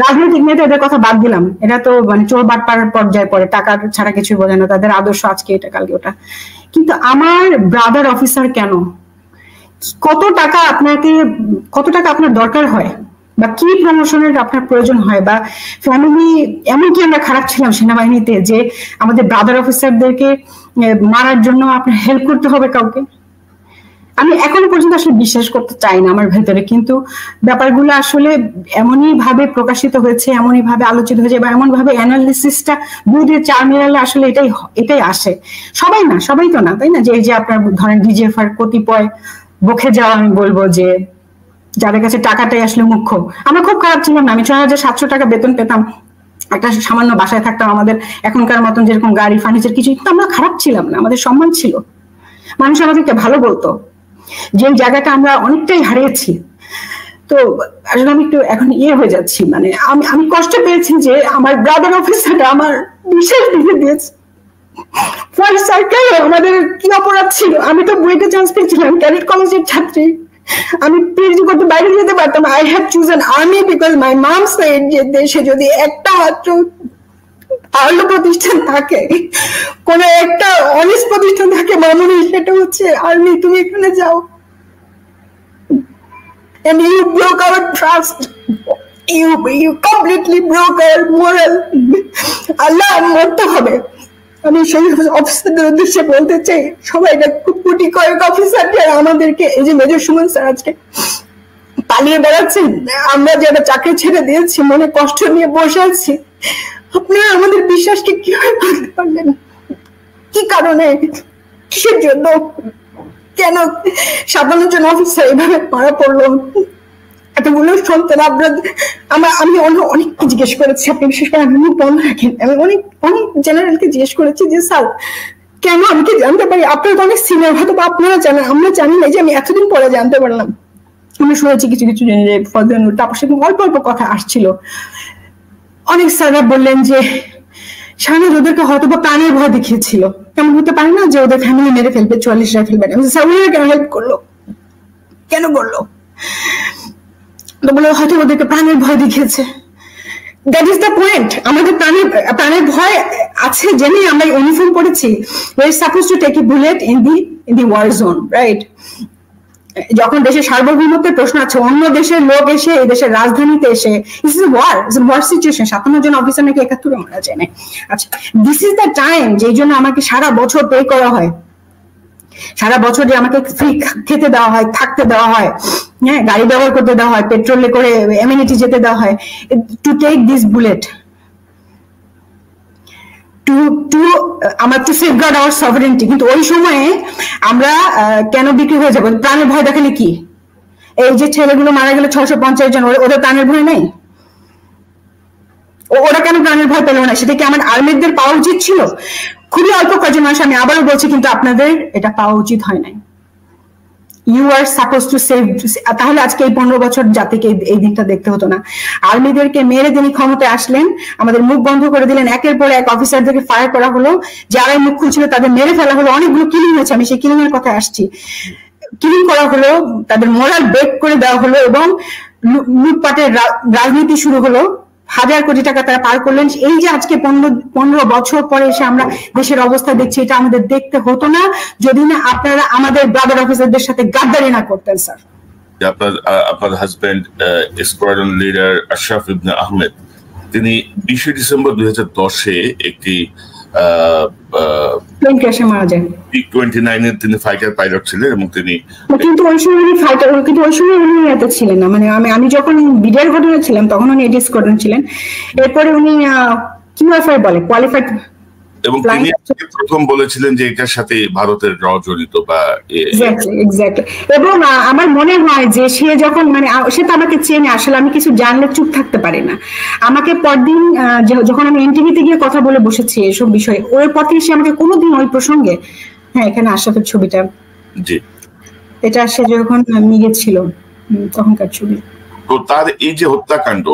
রাজনৈতিক নেতা এদের কথা বাদ দিলাম, এরা তো মানে চোর বাটপাড়ার পর্যায়ে পড়ে, টাকা ছাড়া কিছুই বোঝে না, তাদের আদর্শ আজকে এটা কালকে ওটা। কিন্তু আমার ব্রাদার অফিসার কেন, কত টাকা আপনার দরকার হয়, বা কি প্রমোশনের আপনার প্রয়োজন হয়, বা ফ্যামিলি, এমনকি আমরা খারাপ ছিলাম সেনাবাহিনীতে যে আমাদের ব্রাদার অফিসারদেরকে মারার জন্য আপনার হেল্প করতে হবে কাউকে। আমি এখনো পর্যন্ত আসলে বিশ্বাস করতে চাই না আমার ভেতরে, কিন্তু ব্যাপারগুলো আসলে এমনই ভাবে প্রকাশিত হয়েছে, এমনই ভাবে আলোচিত হয়েছে, বা এমন ভাবে অ্যানালিসিসটা 2-4 মিলালে আসলে এটাই আসে। সবাই তো না, তাই না? যে আপনার ধরেন ডিজিএফআর কতিপয় বকে যাওয়া, আমি বলবো যে যাদের কাছে টাকাটাই আসলে মুখ্য। আমরা খুব খারাপ ছিলাম না, আমি 6,700 টাকা বেতন পেতাম, একটা সামান্য বাসায় থাকতাম, আমাদের এখনকার মতন যেরকম গাড়ি ফার্নিচার কিছু, কিন্তু আমরা খারাপ ছিলাম না, আমাদের সম্মান ছিল, মানুষ আমাদেরকে ভালো বলতো, যে জায়গাটা আমরা অনেকটাই হারিয়েছি। তো আসলে আমি একটু এখন হয়ে যাচ্ছি, মানে আমি কষ্ট পেয়েছি যে আমার ব্রাদার অফিসারটা আমার বিশেষ দিকে দিয়েছে। ফার্স্ট সার্কেল আমাদের কি অপরাধ ছিল, আমি তো বুয়েটে চান্স পেয়েছিলাম, ক্যাডেট কলেজের ছাত্রী, আমি পিএইচডি করতে বাইরে যেতে পারতাম। I have chosen army because my mum said যে দেশে যদি একটা মাত্র ভালো প্রতিষ্ঠান থাকে, কোন একটা অনেস্ট প্রতিষ্ঠান থাকে মামুনি, সেটা হচ্ছে আর্মি, তুমি এখানে যাও। And you broke our trust. You completely broke our moral. আল্লাহ মরতে হবে। আমি সেই অফিসারদের উদ্দেশ্যে বলতে চাই, সবাই কোটি কয়েক অফিসার আমাদেরকে, এই যে মেজর সুমন স্যার আজকে পালিয়ে বেড়াচ্ছেন, আমরা যারা চাকরি ছেড়ে দিয়েছি, মনে কষ্ট নিয়ে বসে আছি, আপনারা আমাদের বিশ্বাসকে কিভাবে ভাঙতে পারলেন? কি কারণে, কিসের জন্য, কেন 57 জন অফিসার এভাবে মারা পড়লো? এতগুলো সন্তান আমি অনেককে জিজ্ঞেস করেছি, আপনি বিশেষ করে আমি বন্ধ রাখেন, আমি অনেক জেনারেলকে জিজ্ঞেস করেছি যে স্যার কেন, আমি কি জানতে পারি? আপনারা তো অনেক সিনিয়র, হয়তো আপনারা জানেন, আমরা জানি না, যে আমি এতদিন পরে জানতে পারলাম। আমি শুনেছি কিছু যে ফজলুর, তারপর সেরকম অল্প কথা আসছিল। অনেক স্যাররা বললেন যে শাহনাজ ওদেরকে হয়তো বা প্রাণের ভয় দেখিয়েছিল, এমন হতে পারে না যে ওদের ফ্যামিলি মেরে ফেলবে 44 রাইফেল ব্যাটালিয়ন। স্যার ওরা কেন হেল্প করলো, কেন করলো? বলে হয়তো ওদেরকে প্রাণের ভয় দেখিয়েছে। That is the point. আমাদের প্রাণের ভয় আছে জেনে আমরা ইউনিফর্ম পড়েছি। We are suppose to take a bullet in the war zone, right? যখন দেশের সার্বভৌমত্বের প্রশ্ন আছে, অন্য দেশের লোক এসে এই দেশের রাজধানীতে এসে, দিস ইজ ওয়ার সিচুয়েশন। 57 জন অফিসার নাকি 71 মারা যায় না। আচ্ছা, দিস ইজ দ্য টাইম যেই জন্য আমাকে সারা বছর পে করা হয়, সারা বছর যে আমাকে ফ্রি খেতে দেওয়া হয়, থাকতে দেওয়া হয়, হ্যাঁ, গাড়ি ব্যবহার করতে দেওয়া হয়, পেট্রোলে করে এমিনিটি যেতে দেওয়া হয়, to take this bullet, to safeguard our sovereignty. কিন্তু ওই সময়ে আমরা কেন বিক্রি হয়ে যাবো? প্রাণের ভয় দেখালে কি? এই যে ছেলেগুলো মারা গেল 650 জন, ওদের প্রাণের ভয় নেই? ওরা কেন প্রাণের ভয় পেল না? সেটা কি আমার আর্মিদের পাওয়া উচিত ছিল? খুবই অল্প কয়েকজন মানুষ, আমি আবারও বলছি, কিন্তু আপনাদের এটা পাওয়া উচিত হয় নাই। You are suppose to save. তাহলে আজকে এই 15 বছর জাতিকে এই দিনটা দেখতে হতো না। আর্মিদেরকে মেরে তিনি ক্ষমতায় আসলেন, আমাদের মুখ বন্ধ করে দিলেন, একের পর এক অফিসারদেরকে ফায়ার করা হলো, যারাই মুখ খুলছিল তাদের মেরে ফেলা হলো, অনেকগুলো কিলিং হয়েছে, আমি সেই কিলিং এর কথা আসছি। কিলিং করা হলো, তাদের মোরাল ব্রেক করে দেওয়া হলো, এবং লুটপাটের রাজনীতি শুরু হলো হাজার কোটি টাকা তারা পার করলেন। এই যে আজকে 15 বছর পরে এসে আমরা দেশের অবস্থা দেখছি, এটা আমাদের দেখতে হতো না যদি না আপনারা আমাদের ব্রাদার অফিসারদের সাথে গাদ্দারি না করতেন স্যার। আপনার হাজবেন্ড স্কোয়াড্রন লিডার আশরাফ ইবনে আহমেদ, তিনি 20 ডিসেম্বর 2010-এ একটি প্লেন ক্র্যাশে মারা যান। MiG-29 তিনি ফাইটার পাইলট ছিলেন এবং তিনি কিন্তু ওই সময় উনি ফাইটার, কিন্তু ওই সময় উনি এত ছিলেন না, মানে আমি যখন বিডিআর ঘটনা ছিলাম তখন উনি এডি স্কোয়াড্রন ছিলেন। এরপরে উনি কিউএফআই বলে কোয়ালিফাইড, এবং তিনি প্রথম বলেছিলেন যে এটার সাথে ভারতের র জড়িত বা এক্স্যাক্টলি। এবং আমার মনে হয় যে সে যখন মানে সে তো আমাকে চেনে, আসলে আমি কিছু জানলে চুপ থাকতে পারি না। আমাকে পরদিন যখন আমি এনটিভিতে গিয়ে কথা বলে বসেছি এসব বিষয়ে, ওর পর থেকে সে আমাকে কোনোদিন ওই প্রসঙ্গে, হ্যাঁ এখানে আশরাফের ছবিটা, জি এটা সে যখন মিগে ছিল তখনকার ছবি। তো তার এই যে হত্যাকাণ্ড,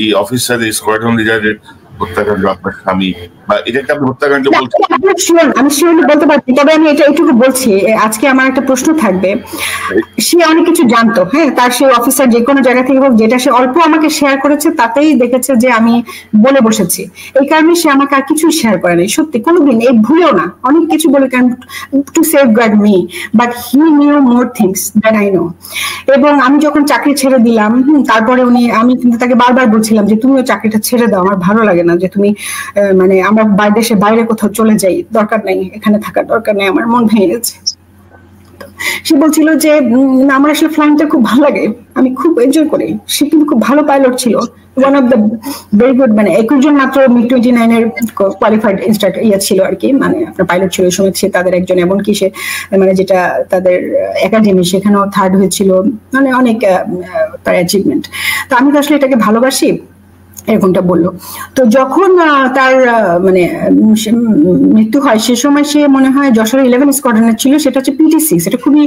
এই অফিসার স্কোয়াড্রন লিডারের হত্যাকাণ্ড, আপনার স্বামী বা এটাকে আপনি হত্যাকাণ্ড বলছেন? আমি শিওরলি বলতে পারছি, তবে আমি এটা এইটুকু বলছি, আজকে আমার একটা প্রশ্ন থাকবে। সে অনেক কিছু জানতো, হ্যাঁ তার সেই অফিসার যে কোনো জায়গা থেকে হোক, যেটা সে অল্প আমাকে শেয়ার করেছে তাতেই দেখেছে যে আমি বলে বসেছি, এই কারণে সে আমাকে আর কিছু শেয়ার করে নাই সত্যি কোনোদিন, এই ভুলেও না। অনেক কিছু বলে কারণ to safeguard me, but he knew more things that I know. এবং আমি যখন চাকরি ছেড়ে দিলাম, তারপরে আমি কিন্তু তাকে বারবার বলছিলাম যে তুমিও চাকরিটা ছেড়ে দাও, আমার ভালো লাগে না যে তুমি মানে আমরা দেশের বাইরে কোথাও চলে যাই, দরকার নেই এখানে থাকার দরকার নেই, আমার মন ভেঙে গেছে। সে বলছিল যে আমার আসলে ফ্লাইংটা খুব ভালো লাগে, আমি খুব এনজয় করি। সে কিন্তু খুব ভালো পাইলট ছিল, one of the very good, মানে 21 জন মাত্র MiG-29 এর কোয়ালিফাইড ইনস্ট্রাক্টর ছিল আর কি, মানে আপনার পাইলট ছিল ওই সময়, সে তাদের একজন। এমনকি সে মানে যেটা তাদের একাডেমি সেখানেও 3rd হয়েছিল, মানে অনেক তার অ্যাচিভমেন্ট। তো আমি তো আসলে এটাকে ভালোবাসি, এরকমটা বললো। তো যখন তার মানে মৃত্যু হয় সে সময় সে মনে হয় যশোর 11 স্কোয়াড্রনের ছিল, সেটা হচ্ছে PT-6, এটা খুবই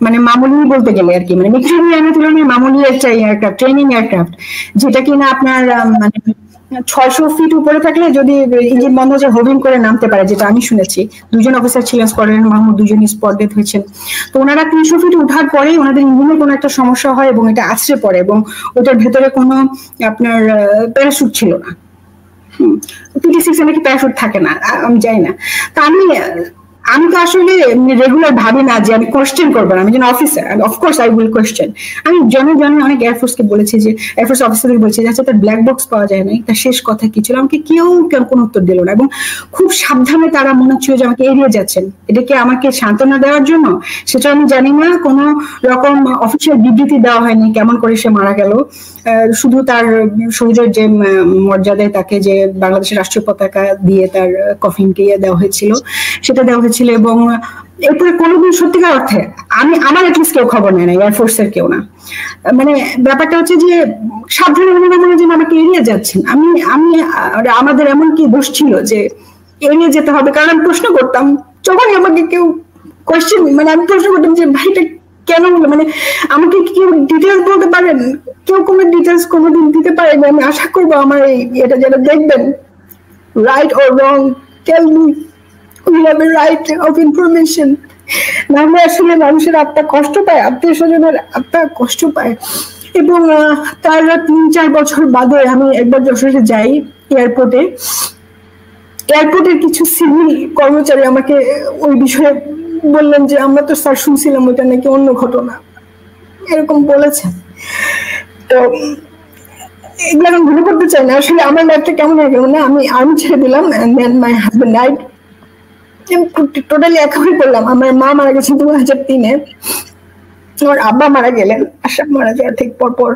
মানে মামুলি বলতে গেলে আর কি, মানে MiG-29 তুলনায় মামুলি একটা এয়ারক্রাফট, ট্রেনিং এয়ারক্রাফট, যেটা কিনা আপনার মানে 600 ফিট উপরে থাকলে যদি ইঞ্জিন বন্ধ হয়ে হোভিং করে নামতে পারে, যেটা আমি শুনেছি। 2 জন অফিসার ছিলেন স্কোয়াড্রনের, মাহমুদ 2 জনই স্পট ডেথ হয়েছেন। তো ওনারা 300 ফিট ওঠার পরেই ওনাদের ইঞ্জিনের কোনো একটা সমস্যা হয় এবং এটা আছড়ে পড়ে, এবং ওটার ভেতরে কোনো আপনার প্যারাশুট ছিল না। PT-6 এ নাকি প্যারাশুট থাকে না, আমি জানি না। তা আমি তো আসলে রেগুলার ভাবি না যে আমি কোয়েশ্চেন করবো না, আমি যেন officer, of course I will question. আমি জনে অনেক এয়ারফোর্সকে বলেছি, যে এয়ারফোর্স অফিসারকে বলেছি যে আচ্ছা তার ব্ল্যাক বক্স পাওয়া যায় নাই, তার শেষ কথা কি ছিল, আমাকে কেউ কোনো উত্তর দিল না। এবং খুব সাবধানে তারা মনে হচ্ছিল যে আমাকে এড়িয়ে যাচ্ছেন, এটাকে আমাকে সান্ত্বনা দেওয়ার জন্য, সেটা আমি জানি না। কোনো রকম অফিসিয়াল বিবৃতি দেওয়া হয়নি কেমন করে সে মারা গেল, শুধু তার শহীদের যে মর্যাদায় তাকে যে বাংলাদেশের রাষ্ট্রীয় পতাকা দিয়ে তার কফিনকে দেওয়া হয়েছিল সেটা দেওয়া হয়েছিল। এবং এরপরে কোনোদিন সত্যিকার অর্থে আমার অ্যাটলিস্ট কেউ খবর নেয় না, এয়ারফোর্সের কেউ না। মানে ব্যাপারটা হচ্ছে যে সাবধানে মনে যেন আমাকে এড়িয়ে যাচ্ছেন। আমাদের এমন কি দোষ ছিল যে এড়িয়ে যেতে হবে, কারণ আমি প্রশ্ন করতাম যখনই আমাকে কেউ কোয়েশ্চেন, মানে আমি প্রশ্ন করতাম যে ভাইটা কেন, মানে আমাকে কেউ ডিটেলস বলতে পারেন, কেউ কোনো ডিটেলস কোনোদিন দিতে পারেন? আমি আশা করবো আমার এটা যারা দেখবেন, right or wrong, tell me, we have a right of information. নাহলে আসলে মানুষের আত্মা কষ্ট পায়, আত্মীয় স্বজনের আত্মা কষ্ট পায়। এবং তার 3-4 বছর বাদে আমি একবার যশোরে যাই, এয়ারপোর্টের কিছু সিভিল কর্মচারী আমাকে ওই বিষয়ে বললেন যে আমরা তো স্যার শুনছিলাম ওইটা নাকি অন্য ঘটনা, এরকম বলেছেন। তো এগুলো আমি ভুলে করতে চাই না। আসলে আমার লাইফটা কেমন হয়ে গেল না, আমি আর্মি ছেড়ে দিলাম, মাই হাজবেন্ড ডাইড, টোটালি একাই করলাম। আমার মা মারা গেছেন 2003-এ, আমার আব্বা মারা গেলেন আশরাফ মারা যাওয়ার ঠিক পরপর।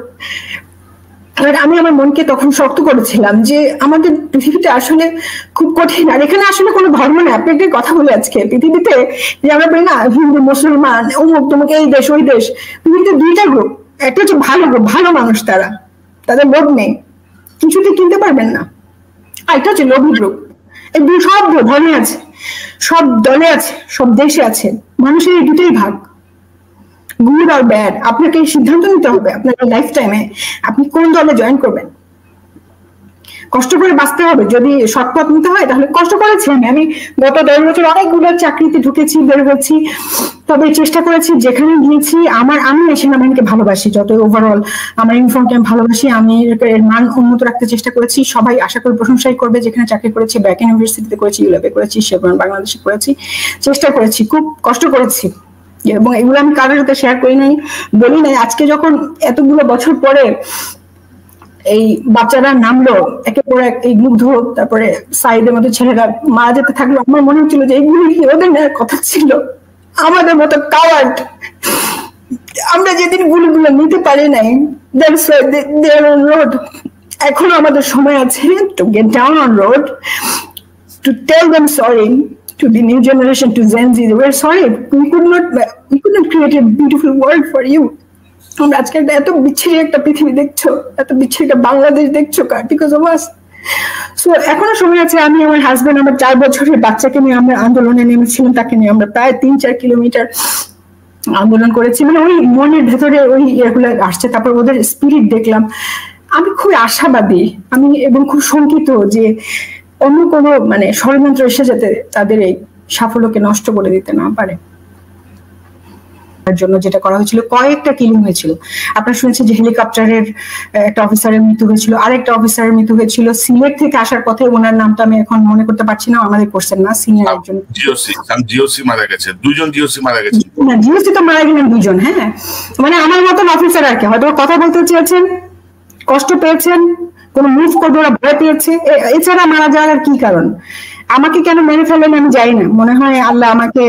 আর আমি আমার মনকে তখন শক্ত করেছিলাম যে আমাদের পৃথিবীতে আসলে খুব কঠিন, আর এখানে আসলে কোনো ধর্ম নেই। আপনি একটা কথা বলে আজকে পৃথিবীতে যে আমরা বলি না হিন্দু মুসলমান অমুক তোমাকে এই দেশ ওই দেশ, পৃথিবীতে 2টা গ্রুপ, একটা হচ্ছে ভালো গ্রুপ, ভালো মানুষ, তাদের লোভ নেই, কিছুতে কিনতে পারবেন না। আর একটা হচ্ছে লোভী গ্রুপ, এই সব ধর্মে আছে, সব দলে আছে, সব দেশে আছে, মানুষের এই 2টাই ভাগ, গুড আর ব্যাড। আপনাকে সিদ্ধান্ত নিতে হবে আপনার লাইফ টাইমে আপনি কোন দলে জয়েন করবেন। কষ্ট করে বাঁচতে হবে, যদি সৎপথ নিতে হয় তাহলে কষ্ট করেছি। আমি গত 10 বছর অনেকগুলো চাকরিতে ঢুকেছি, বের হয়েছি, তবে চেষ্টা করেছি যেখানে গিয়েছি। আমি সেনাবাহিনীকে ভালোবাসি, যত ওভারঅল আমার ইউনিফর্মকে আমি ভালোবাসি, আমি এর মান উন্নত রাখতে চেষ্টা করেছি। সবাই আশা করি প্রশংসাই করবে। যেখানে চাকরি করেছি, ব্যাক ইউনিভার্সিটিতে করেছি, ইউল্যাবে করেছি, শেভরন বাংলাদেশে করেছি, চেষ্টা করেছি, খুব কষ্ট করেছি, এবং এগুলো আমি কারোর সাথে শেয়ার করি নাই, বলি নাই। আজকে যখন এতগুলো বছর পরে এই বাচ্চারা নামলো একে পর এক, এই মুগ্ধ, তারপরে সাইদের মতো ছেলেরা মারা যেতে থাকলো, আমার মনে হচ্ছিল যে এইগুলো কি ওদের নেওয়ার কথা ছিল? আমাদের মতো কাওয়ার্ড আমরা যেদিন গুলিগুলো নিতে পারি নাই, that's why they are on road. এখনো আমাদের সময় আছে to get down on road, to tell them sorry to the new generation, to Gen Z. We're sorry, we could not create a beautiful world for you. তোমরা আজকে এত বিচ্ছিরি একটা পৃথিবী দেখছো, এত বিচ্ছিরি একটা বাংলাদেশ দেখছো, বিকজ অফ আস। সো এখনো সময় আছে। আমি আমার হাজবেন্ড, আমার 4 বছরের বাচ্চাকে নিয়ে আমরা আন্দোলনে নেমেছিলাম, তাকে নিয়ে আমরা প্রায় 3-4 কিলোমিটার আন্দোলন করেছি। মানে ওই মনের ভেতরে ওই এগুলো আসছে। তারপর ওদের স্পিরিট দেখলাম, আমি খুব আশাবাদী, আমি এবং খুব শঙ্কিত যে অন্য কোনো মানে ষড়যন্ত্র এসে যাতে তাদের এই সাফল্যকে নষ্ট করে দিতে না পারে। জন্য যেটা করা হয়েছিল, কয়েকটা কিলিং হয়েছিল। আপনারা শুনেছেন যে হেলিকপ্টারের একটা অফিসারের মৃত্যু হয়েছিল, আরেকটা অফিসারের মৃত্যু হয়েছিল সিলেট থেকে আসার পথে। ওনার নামটা আমি এখন মনে করতে পারছি না, আমাদের কোর্সের না, সিনিয়র একজন জিওসি মারা গেছে, 2জন জিওসি মারা গেছে। না, জিওসি তো মারা গেলেন 2জন। হ্যাঁ, মানে আমার মতন অফিসার আর কি, হয়তো কথা বলতে চেয়েছেন, কষ্ট পেয়েছেন, কোন মুভ করবে ওরা ভয় পেয়েছে, এছাড়া মারা যাওয়ার আর কি কারণ? আমাকে কেন মেরে ফেলেন আমি জানি না, মনে হয় আল্লাহ আমাকে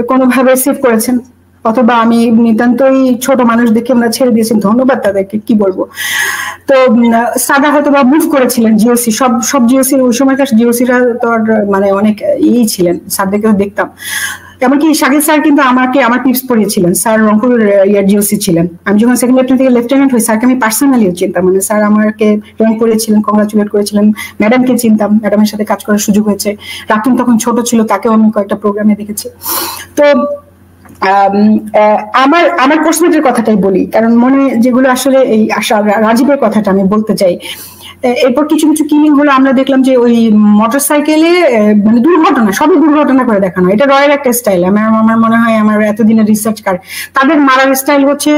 কোনোভাবে সেভ করেছেন, অথবা আমি নিতান্তই ছোট মানুষ দেখে আমরা ছেড়ে দিয়েছেন, ধন্যবাদ তাদেরকে, কি বলবো। তো সাদা হয়তো বা মুভ করেছিলেন জিওসি, সব জিওসি ওই সময়কার জিওসিরা তো মানে অনেক ইয়ে ছিলেন, স্যারদেরকেও দেখতাম। এমনকি শাকিল স্যার কিন্তু আমাকে আমার টিপস পড়িয়েছিলেন, স্যার রংপুর ইয়ার জিওসি ছিলেন। আমি যখন সেকেন্ড লেফটেন্যান্ট থেকে লেফটেন্যান্ট হই, স্যারকে আমি পার্সোনালিও চিনতাম, মানে স্যার আমাকে র্যাঙ্ক করেছিলেন, কংগ্রাচুলেট করেছিলেন। ম্যাডামকে চিনতাম, ম্যাডামের সাথে কাজ করার সুযোগ হয়েছে। রাতুন তখন ছোট ছিল, তাকেও আমি কয়েকটা প্রোগ্রামে দেখেছি। তো আমার কোর্সমেটের কথাটাই বলি, কারণ মনে যেগুলো আসলে এই আশা রাজীবের কথাটা আমি বলতে চাই। এরপর কিছু কিছু কিলিং হলো, আমরা দেখলাম যে ওই মোটরসাইকেলে মানে দুর্ঘটনা, সবই দুর্ঘটনা করে দেখানো, এটা রয়ের একটা স্টাইল। আমার মনে হয় আমার এতদিনের রিসার্চ কার তাদের মারার স্টাইল হচ্ছে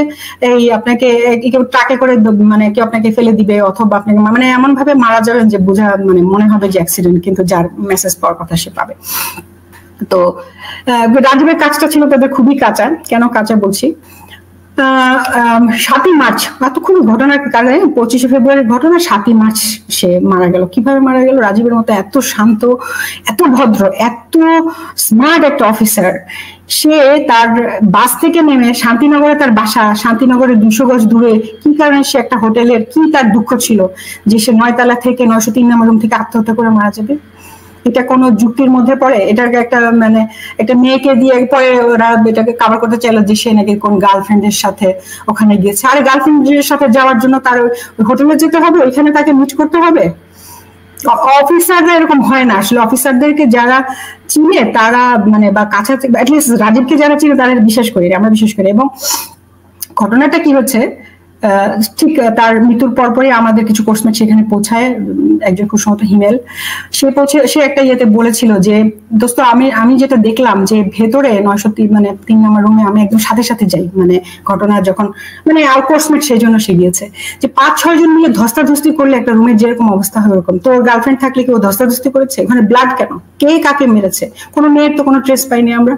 এই আপনাকে কেউ ট্রাকে করে মানে কেউ আপনাকে ফেলে দিবে, অথবা আপনাকে মানে এমন ভাবে মারা যাবেন যে বোঝা মানে মনে হবে যে অ্যাক্সিডেন্ট, কিন্তু যার মেসেজ পাওয়ার কথা সে পাবে। তো রাজীবের কাজটা ছিল তাদের খুবই কাঁচা। কেন কাঁচা বলছি, 7ই মার্চ এতক্ষণ ঘটনার কারণে 25শে ফেব্রুয়ারির ঘটনা, 7ই মার্চ সে মারা গেল। কিভাবে মারা গেল? রাজীবের মতো এত শান্ত, এত ভদ্র, এত স্মার্ট একটা অফিসার, সে তার বাস থেকে নেমে শান্তিনগরে, তার বাসা শান্তিনগরের 200 গজ দূরে, কি কারণে সে একটা হোটেলের, কি তার দুঃখ ছিল যে সে 9 তলা থেকে 903 নম্বর রুম থেকে আত্মহত্যা করে মারা যাবে? এটা কোন যুক্তির মধ্যে পড়ে? এটাকে একটা মানে একটা মেয়েকে দিয়ে পরে ওরা এটাকে কভার করতে চাইলো যে সে নাকি কোন গার্লফ্রেন্ডের সাথে ওখানে গিয়েছে। আরে গার্লফ্রেন্ডের সাথে যাওয়ার জন্য তার হোটেলে যেতে হবে, ওইখানে তাকে মিট করতে হবে? অফিসাররা এরকম হয় না আসলে। অফিসারদেরকে যারা চিনে তারা মানে বা কাছাকাছি, অ্যাটলিস্ট রাজীবকে যারা চিনে তারা বিশ্বাস করি, আমরা বিশ্বাস করি। এবং ঘটনাটা কি হচ্ছে, ঠিক তার মৃত্যুর পরপরই আমাদের কিছু কোর্সমেট সেখানে পৌঁছায়, একজন খুব সম্ভবত হিমেল, সে একটা ইয়েতে বলেছিল যে দোস্ত আমি যেটা দেখলাম যে ভেতরে 903 মানে 3 নম্বর রুমে আমি একদম সাথে সাথে যাই, মানে ঘটনা যখন মানে আর কোর্সমেট সেই জন্য সে গিয়েছে যে 5-6 জন মিলে ধস্তাধস্তি করলে একটা রুমের যেরকম অবস্থা হয় ওরকম। তোর গার্লফ্রেন্ড থাকলে কেউ ধস্তাধস্তি করেছে? ওখানে ব্লাড কেন? কে কাকে মেরেছে? কোনো মেয়ের তো কোনো ট্রেস পাইনি আমরা।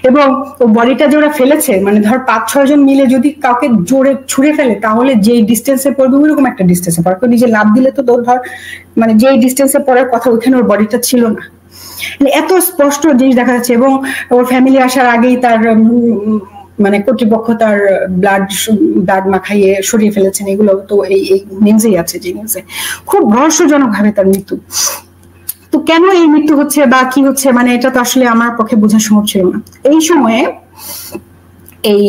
এবং ও বডিটা যে ওরা ফেলেছে, মানে ধর 5-6 জন মিলে যদি কাউকে জোরে ছুঁড়ে ফেলে তাহলে যেই ডিস্টেন্সে পড়বে ওইরকম একটা ডিস্টেন্সে পড়বে, নিজে লাভ দিলে তো তোর ধর মানে যেই ডিস্টেন্সে পড়ার কথা ওইখানে ওর বডিটা ছিল না। মানে এত স্পষ্ট জিনিস দেখা যাচ্ছে। এবং ওর ফ্যামিলি আসার আগেই তার মানে কর্তৃপক্ষ তার ব্লাড মাখাইয়ে সরিয়ে ফেলেছেন, এগুলো তো এই নিউজেই আছে, যে নিউজে খুব রহস্যজনক ভাবে তার মৃত্যু। তো কেন এই মৃত্যু হচ্ছে বা কি হচ্ছে, মানে এটা তো আসলে আমার পক্ষে বোঝা সম্ভব ছিল না। এই সময়ে এই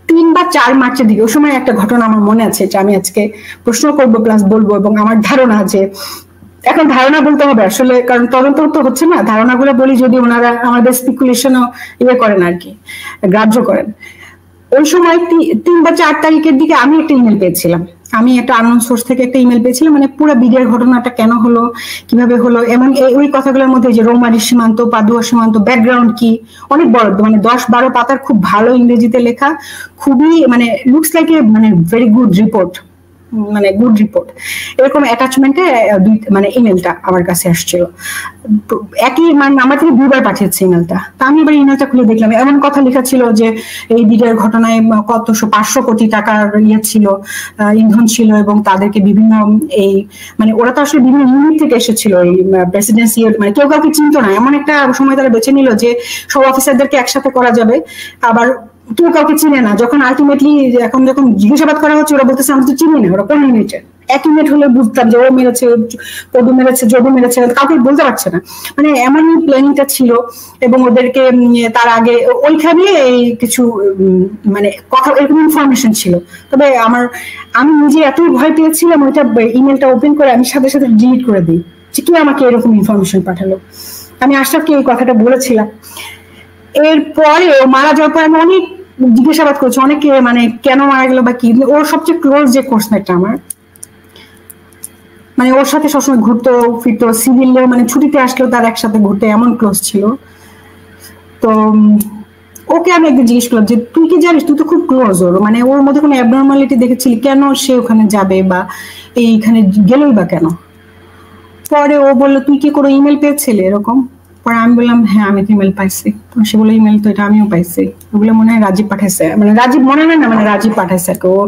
3 বা 4 মার্চের দিকে, ওই সময় একটা ঘটনা আমার মনে আছে, যে আমি আজকে প্রশ্ন করবো প্লাস বলবো। এবং আমার ধারণা যে এখন ধারণা বলতে হবে আসলে, কারণ তদন্ত তো হচ্ছে না, ধারণাগুলো বলি যদি ওনারা আমাদের স্পেকুলেশনও ইয়ে করেন আর কি, গ্রাহ্য করেন। ওই সময় 3 বা 4 তারিখের দিকে আমি একটা ইমেল পেয়েছিলাম আমি একটা আননোন সোর্স থেকে একটা ইমেল পেয়েছিলাম, মানে পুরো বিডিআর ঘটনাটা কেন হলো, কিভাবে হলো, এবং ওই কথাগুলোর মধ্যে যে রৌমারী সীমান্ত, পাদুয়া সীমান্ত, ব্যাকগ্রাউন্ড কি, অনেক বড়, মানে 10-12 পাতার খুব ভালো ইংরেজিতে লেখা, খুবই মানে লুকস লাইক এ মানে ভেরি গুড রিপোর্ট, মানে গুড রিপোর্ট। এরকম অ্যাটাচমেন্টে মানে ইমেলটা আমার কাছে আসছিল, একই মানে আমার থেকে 2বার পাঠিয়েছে ইমেলটা। তা আমি এবার ইমেলটা খুলে দেখলাম, এমন কথা লেখা ছিল যে এই বিডিআর ঘটনায় কত 500 কোটি টাকার ইয়ে ছিল, ইন্ধন ছিল, এবং তাদেরকে বিভিন্ন এই মানে ওরা তো আসলে বিভিন্ন ইউনিট থেকে এসেছিল, এই প্রেসিডেন্সি মানে কেউ কাউকে চিনতো না, এমন একটা সময় তারা বেছে নিল যে সব অফিসারদেরকে একসাথে করা যাবে, আবার কেউ কাউকে চিনে না। যখন আলটিমেটলি এখন যখন জিজ্ঞাসাবাদ করা হচ্ছে, ওরা বলতেছে আমরা তো চিনি না, ওরা কোন ইউনিটের। এক ইউনিট হলে বুঝতাম যে ও মেরেছে, পদু মেরেছে, যদু মেরেছে, কাউকে বলতে পারছে না। মানে এমনই প্ল্যানিংটা ছিল, এবং ওদেরকে তার আগে ওইখানে এই কিছু মানে কথা এরকম ইনফরমেশন ছিল। তবে আমি নিজে এতই ভয় পেয়েছিলাম, ওইটা ইমেলটা ওপেন করে আমি সাথে সাথে ডিলিট করে দিই যে কি আমাকে এরকম ইনফরমেশন পাঠালো। আমি আশরাফকে এই কথাটা বলেছিলাম। এরপরে ও মারা যাওয়ার পর আমি অনেক জিজ্ঞাসাবাদ করছি, অনেকে মানে কেন মারা গেল বা কি। ওর সবচেয়ে ক্লোজ যে কোর্সমেটটা আমার, মানে ওর সাথে সবসময় ঘুরতো ফিরতো, সিভিলেও মানে ছুটিতে আসলেও তার একসাথে ঘুরতে, এমন ক্লোজ ছিল। তো ওকে আমি একদিন জিজ্ঞেস করলাম যে তুই কি জানিস, তুই তো খুব ক্লোজ ওর, মানে ওর মধ্যে কোনো অ্যাবনর্মালিটি দেখেছিলি, কেন সে ওখানে যাবে বা এইখানে গেলই বা কেন? পরে ও বললো তুই কি কোনো ইমেল পেয়েছিলি এরকম? পরে আমি বললাম হ্যাঁ আমি ইমেল পাইছি। তো সে বলে ইমেল তো এটা আমিও পাইছি, ওগুলো মনে হয় রাজীব পাঠাইছে, মানে রাজীব মনে হয় না, মানে রাজীব পাঠাইছে আর কি। ও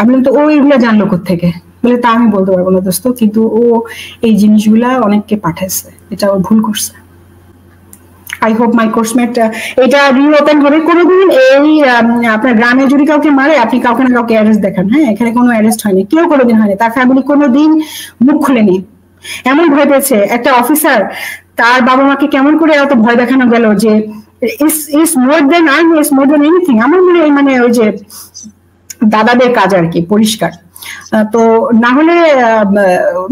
আমি বললাম তো ও এগুলো জানলো কোত্থেকে? বলে তা আমি বলতে পারবো না দোস্ত, কিন্তু ও এই জিনিসগুলা অনেককে পাঠাইছে, এটা ও ভুল করছে। আই হোপ মাই কোর্সমেট এটা রিওপেন হবে কোনোদিন। এই আপনার গ্রামে যদি কাউকে মারে, আপনি কাউকে না কাউকে অ্যারেস্ট দেখান, হ্যাঁ এখানে কোনো অ্যারেস্ট হয়নি, কেউ কোনোদিন হয়নি, তার ফ্যামিলি কোনোদিন মুখ খুলেনি। এমন ভয় পেয়েছে একটা অফিসার, তার বাবা মাকে কেমন করে এত ভয় দেখানো গেল যে ইস মোর দেন আর্মি, ইস মোর দেন এনিথিং। আমার মনে হয় মানে ওই যে দাদাদের কাজ আর কি, পরিষ্কার। তো না হলে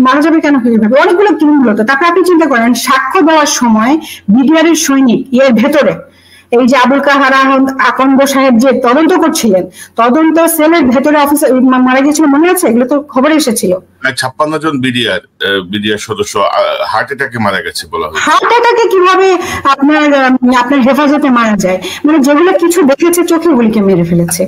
মারা যাবে কেন? অনেকগুলো কিরম হতো। তারপরে আপনি চিন্তা করেন, সাক্ষ্য দেওয়ার সময় বিডিআর এর সৈনিক এর ভেতরে এই যে আবুল কাহার আকন্দ সাহেব যে তদন্ত করছিলেন, তদন্ত সেলের ভেতরে অফিসার মারা গিয়েছিল, মনে আছে? এগুলো তো খবরে এসেছিল। 56 জন বিডিআর সদস্য হার্ট অ্যাটাকে মারা গেছে বলা হয়। হার্ট অ্যাটাকে কিভাবে আপনার হেফাজতে মারা যায়? মানে যেগুলো কিছু দেখেছে চোখে, ওগুলিকে মেরে ফেলেছে।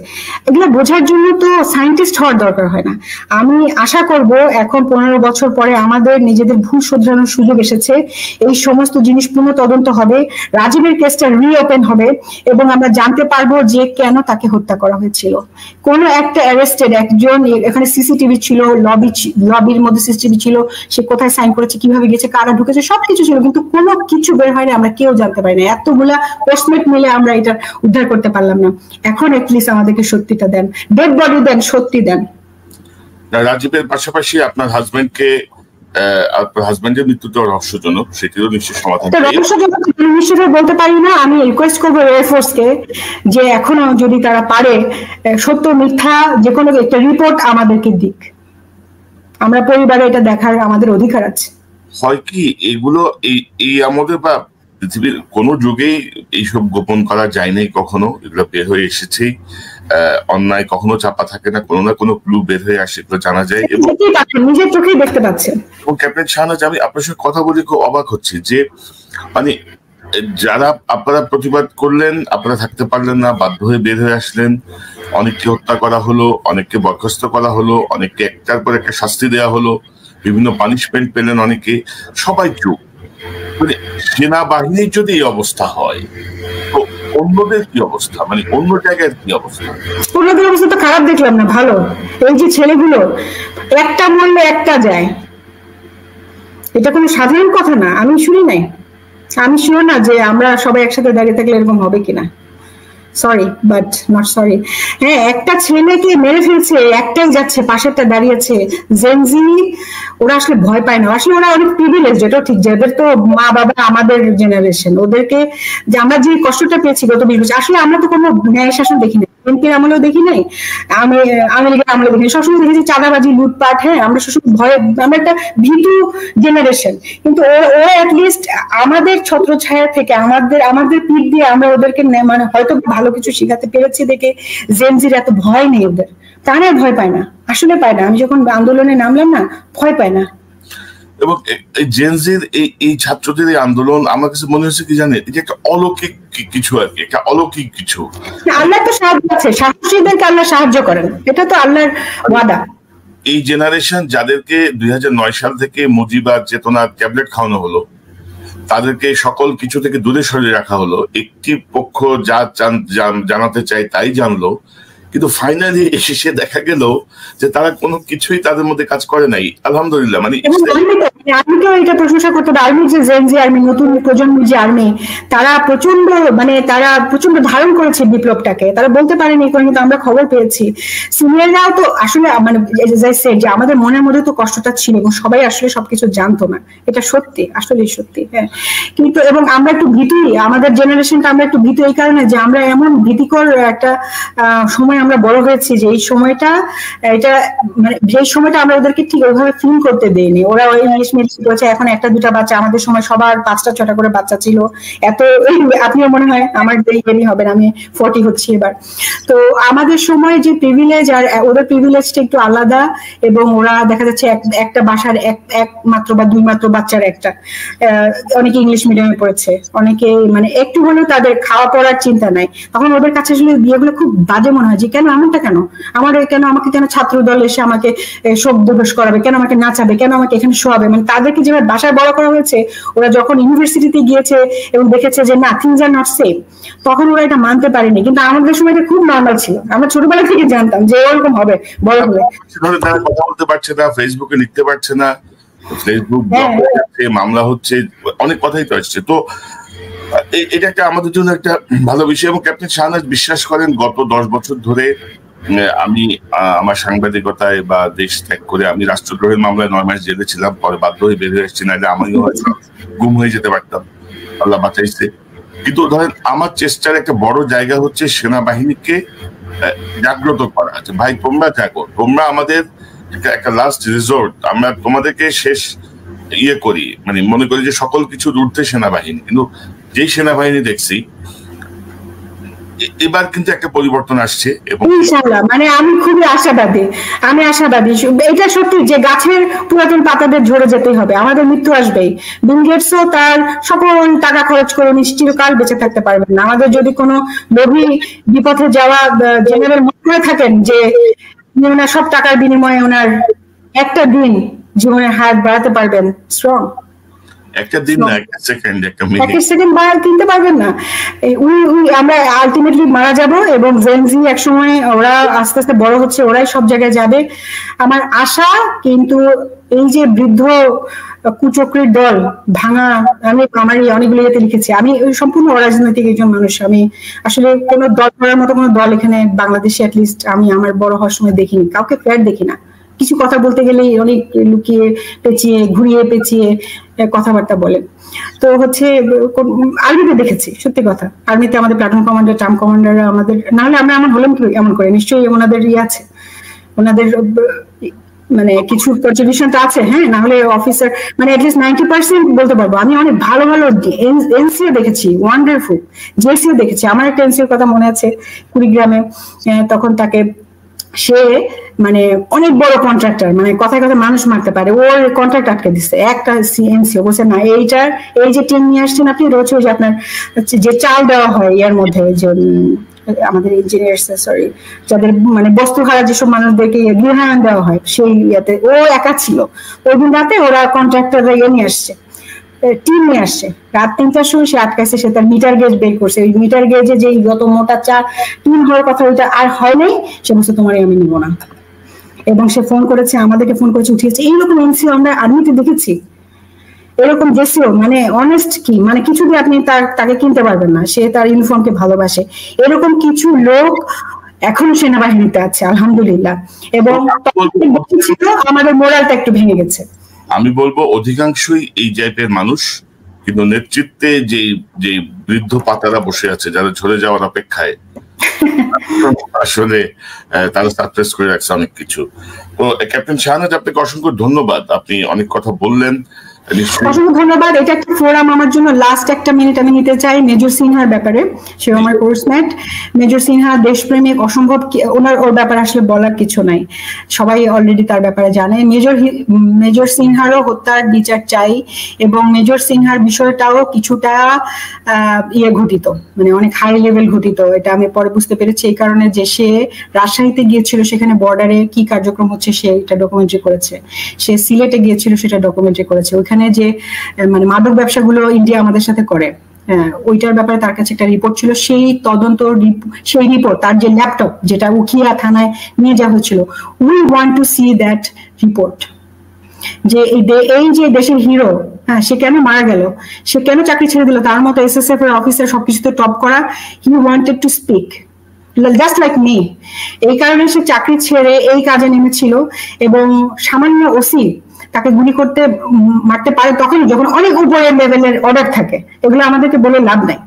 এগুলো বোঝার জন্য তো সায়েন্টিস্ট হওয়ার দরকার হয় না। আমি আশা করব এখন 15 বছর পরে আমাদের নিজেদের ভুল শুধরানোর সুযোগ এসেছে, এই সমস্ত জিনিস পুনঃ তদন্ত হবে, রাজীবের কেসটা রিওপেন হবে, এবং আমরা জানতে পারবো যে কেন তাকে হত্যা করা হয়েছিল। কোন একটা অ্যারেস্টেড একজন, এখানে সিসিটিভি ছিল, লবির মধ্যে সিসিটিভি ছিল, সে কোথায় সাইন করেছে, কিভাবে গেছে, কারা ঢুকেছে, সবকিছু ছিল, কিন্তু কোনো কিছু বের হয়নি, আমরা কেউ জানতে পারি না। এতগুলা পোস্টমেট মিলে আমরা এটা উদ্ধার করতে পারলাম না। এখন এটলিস্ট আমাদেরকে সত্যিটা দেন, ডেড বডি দেন, সত্যি দেন। রাজীবের পাশাপাশি আপনার হাজবেন্ডের মৃত্যুটা রহস্যজনক, সেটিরও নিশ্চয়ই সমাধান নিশ্চয়ই বলতে পারি না। আমি রিকোয়েস্ট করবো এয়ারফোর্সকে যে এখনো যদি তারা পারে সত্য মিথ্যা যে কোনো একটা রিপোর্ট আমাদেরকে দিক, আমরা পরিবারে এটা দেখার আমাদের অধিকার আছে। হয় কি এগুলো এই আমাদের বা পৃথিবীর কোনো যুগেই এইসব গোপন করা যায় নাই কখনো, এগুলো বের হয়ে এসেছেই। অন্যায় কখনো চাপা থাকে না, কোনো না কোনো ক্লু বের হয়ে আসে, এগুলো জানা যায়। এবং নিজের চোখেই দেখতে পাচ্ছেন। এবং ক্যাপ্টেন শাহনাজ, আমি আপনার সঙ্গে কথা বলে খুব অবাক হচ্ছি যে মানে যারা আপনারা প্রতিবাদ করলেন, আপনারা থাকতে পারলেন না, বাধ্য হয়ে বের হয়ে আসলেন, অনেককে হত্যা করা হলো, অনেককে বরখাস্ত করা হলো, অনেককে একটার পর একটা শাস্তি দেওয়া হলো, বিভিন্ন পানিশমেন্ট পেলেন অনেকে, সবাই চুপ। মানে সেনাবাহিনীর যদি এই অবস্থা হয়, তো অন্যদের কি অবস্থা, মানে অন্য জায়গায় কি অবস্থা? অন্যদের অবস্থা তো খারাপ দেখলাম না, ভালো। এই যে ছেলেগুলো একটা মরলে একটা যায়, এটা কোনো সাধারণ কথা না। আমি শুনি নাই, আমি শিওর না যে আমরা সবাই একসাথে দাঁড়িয়ে থাকলে এরকম হবে কিনা। Sorry but not sorry. হ্যাঁ, একটা ছেলেকে মেরে ফেলছে, একটাই যাচ্ছে, পাশেরটা দাঁড়িয়েছে। জেনজি ওরা আসলে ভয় পায় না, আসলে ওরা অনেক প্রিভিলেজ, যেটা ঠিক। যাদের তো মা বাবা আমাদের জেনারেশন, ওদেরকে যে আমরা যে কষ্টটা পেয়েছি গত 20 বছর, আসলে আমরা তো কোনো ন্যায় শাসন দেখি না, এমপির আমলেও দেখি নাই, আমেরিকার আমলেও দেখি, সবসময় দেখেছি চাঁদাবাজি, লুটপাট। হ্যাঁ, আমরা সবসময় ভয়ে, আমরা একটা ভীতু জেনারেশন। কিন্তু ও অ্যাটলিস্ট আমাদের ছত্রছায়া থেকে, আমাদের পিঠ দিয়ে আমরা ওদেরকে মানে হয়তো ভালো কিছু শেখাতে পেরেছি দেখে জেনজির এত ভয় নেই ওদের। তারা ভয় পায় না, আসলে পায় না। আমি যখন আন্দোলনে নামলাম না, ভয় পায় না। এবং জেনজির এই ছাত্রদের এই আন্দোলন আমার কাছে মনে হচ্ছে কি জানেন, এটা একটা অলৌকিক কিছু আর কি, একটা অলৌকিক কিছু। আল্লাহ তো সাহায্য আছে, সাহসীদেরকে আল্লাহ সাহায্য করেন, এটা তো আল্লাহর ওয়াদা। এই জেনারেশন যাদেরকে 2009 সাল থেকে মুজিবার চেতনার ট্যাবলেট খাওয়ানো হলো, তাদেরকে সকল কিছু থেকে দূরে সরিয়ে রাখা হলো, একটি পক্ষ যা জানাতে চায় তাই জানলো, কিন্তু ফাইনালি এসে দেখা গেল যে তারা কোনো কিছুই তাদের মধ্যে কাজ করে নাই। আলহামদুলিল্লাহ। মানে আমি তো এটা প্রশংসা করতে পারি, আর্মি যে জেনজি আর্মি, নতুন প্রজন্মের যে আর্মি, তারা প্রচন্ড ধারণ করেছে বিপ্লবটাকে। তারা বলতে পারেনি, কিন্তু আমরা খবর পেয়েছি। সিনিয়ররাও তো আসলে মানে যে আমাদের মনের মধ্যে তো কষ্টটা ছিল, এবং সবাই আসলে সবকিছু জানতো না, এটা সত্যি, আসলে সত্যি। হ্যাঁ, কিন্তু এবং আমরা একটু ভীতি, আমাদের জেনারেশনটা আমরা একটু ভীতি এই কারণে যে আমরা এমন ভীতিকর একটা সময় আমরা বড় হয়েছি, যে এই সময়টা মানে যে সময়টা আমরা ওদেরকে ঠিক ওইভাবে ফিল করতে দেইনি। ওরা ওই ইংলিশ মিডিয়াম করেছে, এখন একটা দুটা বাচ্চা, আমাদের সময় সবার 5টা 6টা করে বাচ্চা ছিল। এত আপনিও মনে হয় আমার দেরি হবে না, আমি 40 হচ্ছি এবার। তো আমাদের সময় যে প্রিভিলেজ আর ওদের প্রিভিলেজটা একটু আলাদা, এবং ওরা দেখা যাচ্ছে একটা বাসার এক মাত্র বা 2 মাত্র বাচ্চার একটা, অনেকে ইংলিশ মিডিয়ামে পড়েছে, অনেকে মানে একটু হলেও তাদের খাওয়া পড়ার চিন্তা নাই। তখন ওদের কাছে আসলে বিয়েগুলো খুব বাজে মনে হয়, যে কেন এমনটা, কেন আমাকে কেন ছাত্র দল এসে আমাকে শোক দিবস করাবে, কেন আমাকে নাচাবে, কেন আমাকে এখানে শোয়াবে। মানে তাদেরকে যেভাবে বাসায় বড় করা হয়েছে, ওরা যখন ইউনিভার্সিটিতে গিয়েছে এবং দেখেছে যে না, থিংস আর নট সেম, তখন ওরা এটা মানতে পারেনি। কিন্তু আমাদের সময় এটা খুব নর্মাল ছিল, আমরা ছোটবেলা থেকে জানতাম যে এরকম হবে বড় হলে। তারা কথা বলতে পারছে না, ফেসবুকে লিখতে পারছে না, ফেসবুক মামলা হচ্ছে, অনেক কথাই তো আসছে। তো এটা একটা আমাদের জন্য একটা ভালো বিষয়। এবং ক্যাপ্টেন শাহনাজ বিশ্বাস করেন, গত 10 বছর ধরে আমি আমার সাংবাদিকতায় বা দেশ ত্যাগ করে আমি রাষ্ট্রদ্রোহের মামলায় 9 মাস জেলে ছিলাম, পরে বাধ্য হয়ে বেরিয়ে এসেছি, নাহলে আমিও হয়তো গুম হয়ে যেতে পারতাম, আল্লাহ বাঁচাইছে। কিন্তু ধরেন আমার চেষ্টার একটা বড় জায়গা হচ্ছে সেনাবাহিনীকে জাগ্রত করা। ভাই তোমরা জাগো, তোমরা আমাদের একটা লাস্ট রিসোর্ট, আমরা তোমাদেরকে শেষ করি, মানে মনে করি যে সকল কিছুর ঊর্ধ্বে সেনাবাহিনী। কিন্তু যেই সেনাবাহিনী দেখছি এবার কিন্তু একটা পরিবর্তন আসছে, এবং ইনশাআল্লাহ মানে আমি খুবই আশাবাদী। এটা সত্যি যে গাছের পুরাতন পাতাদের ঝরে যেতেই হবে, আমাদের মৃত্যু আসবেই। বিল গেটসও তার সকল টাকা খরচ করে চিরকাল বেঁচে থাকতে পারবেন না। আমাদের যদি কোনো লোভী বিপথে যাওয়া জেনারেল মনে করে থাকেন যে ওনার সব টাকার বিনিময়ে ওনার একটা দিন জীবনের হায়াত বাড়াতে পারবেন, স্ট্রং একটা দিন না, একটা সেকেন্ড কিনতে পারবেন না। আমরা আলটিমেটলি মারা যাব, এবং জেনজি একসময় ওরা আস্তে আস্তে বড় হচ্ছে, ওরাই সব জায়গায় যাবে আমার আশা। কিন্তু এই যে বৃদ্ধ কুচক্রীর দল ভাঙা, আমি আমারই অনেকগুলো ইয়েতে লিখেছি, আমি সম্পূর্ণ অরাজনৈতিক একজন মানুষ। আমি আসলে কোনো দল করার মতো কোনো দল এখানে বাংলাদেশে অ্যাটলিস্ট আমি আমার বড় হওয়ার সময় দেখিনি, কাউকে ফেয়ার দেখি না। কিছু কথা বলতে গেলেই অনেক লুকিয়ে পেঁচিয়ে ঘুরিয়ে পেঁচিয়ে কথাবার্তা বলে। তো হচ্ছে আর্মিতে দেখেছি, সত্যি কথা, আর্মিতে আমাদের প্লাটুন কমান্ডার, টার্ম কমান্ডাররা আমাদের, নাহলে আমরা এমন হলাম কি এমন করে, নিশ্চয়ই ওনাদের আছে, ওনাদের মানে কিছু কন্ট্রিবিউশন তো আছে। হ্যাঁ, না হলে অফিসার মানে অ্যাটলিস্ট 90% বলতে পারবো। আমি অনেক ভালো ভালো এনসিও দেখেছি, ওয়ান্ডারফুল জেসিও দেখেছি। আমার একটা এনসিওর কথা মনে আছে, কুড়িগ্রামে, তখন তাকে সে মানে অনেক বড় কন্ট্রাক্টর, মানে কথায় কথায় মানুষ মারতে পারে, ওর কন্ট্রাক্ট আটকে দিচ্ছে একটা এনসিও। বলছে না, এই যে টিম নিয়ে আসছেন আপনি, রোজ রোজ আপনার যে চাল দেওয়া হয় এর মধ্যে, যে আমাদের ইঞ্জিনিয়ার সরি যাদের মানে বস্তু হারা যেসব মানুষদেরকে গৃহায়ন দেওয়া হয়, সেই ইয়েতে ও একা ছিল। ওই দিন রাতে ওরা কন্ট্রাক্টররা নিয়ে আসছে, টিম নিয়ে আসছে, রাত 3টার সময় সে আটকাইছে, সে তার মিটার গেজ বের করছে। ওই মিটার গেজে যে যত মোটা টিম হওয়ার কথা ওইটা আর হয় নাই। সে বলছে তোমার আমি নিবো না, এবং সে ফোন করেছে, আমাদেরকে ফোন করেছে, উঠিয়েছে। এইরকম এনসিও আমরা আর্মিতে দেখেছি, এরকম জেসিও মানে অনেস্ট কি, মানে কিছু দিয়ে আপনি তাকে কিনতে পারবেন না, সে তার ইউনিফর্মকে ভালোবাসে। এরকম কিছু লোক এখনো সেনাবাহিনীতে আছে আলহামদুলিল্লাহ, এবং আমাদের মোরালটা একটু ভেঙে গেছে। আমি বলবো অধিকাংশই এই টাইপের মানুষ, কিন্তু নেতৃত্বে যে বৃদ্ধ পাতারা বসে আছে, যারা ঝরে যাওয়ার অপেক্ষায়, আসলে তারা সারপ্রাইজ করে রাখছে অনেক কিছু। তো ক্যাপ্টেন শাহনাজ, আপনাকে অসংখ্য ধন্যবাদ। আপনি অনেক কথা বললেন, অসংখ্য ধন্যবাদ। এটা একটা ফোরাম, আমার জন্য লাস্ট একটা মিনিট আমি নিতে চাই মেজর সিনহার ব্যাপারে। সে আমার কোর্সমেট। মেজর সিনহা দেশপ্রেমিক, অসম্ভব, ওর ব্যাপারে আসলে বলার কিছু নাই, সবাই অলরেডি তার ব্যাপারে জানে। মেজর সিনহারও হত্যার বিচার চাই, এবং মেজর সিনহার বিষয়টাও কিছুটা ঘটিত, মানে অনেক হাই লেভেল ঘটিত, এটা আমি পরে বুঝতে পেরেছি। এই কারণে যে সে রাজশাহীতে গিয়েছিল, সেখানে বর্ডারে কি কার্যক্রম হচ্ছে সে এটা ডকুমেন্টারি করেছে। সে সিলেটে গিয়েছিল, সেটা ডকুমেন্টারি করেছে। ওইখানে যে মানে মাদক ব্যবসাগুলো ইন্ডিয়া আমাদের সাথে করে, ওইটার ব্যাপারে তার কাছে একটা রিপোর্ট ছিল। সেই তদন্ত, সেই রিপোর্ট, তার যে ল্যাপটপ যেটা উখিয়া থানায় নিয়ে যাওয়া হয়েছিল, we want to see that report. যে এই যে দেশের হিরো, হ্যাঁ, সে কেন মারা গেল, সে কেন চাকরি ছেড়ে দিল, তার মতো এসএসএফ এর অফিসার সবকিছুতে টপ করা, he wanted to speak just like me. এই কারণে সে চাকরি ছেড়ে এই কাজে নেমেছিল। এবং সামান্য ওসি তাকে গুলি করতে মারতে পারে তখন যখন অনেক উপরের লেভেলের অর্ডার থাকে। এগুলো আমাদেরকে বলে লাভ নাই।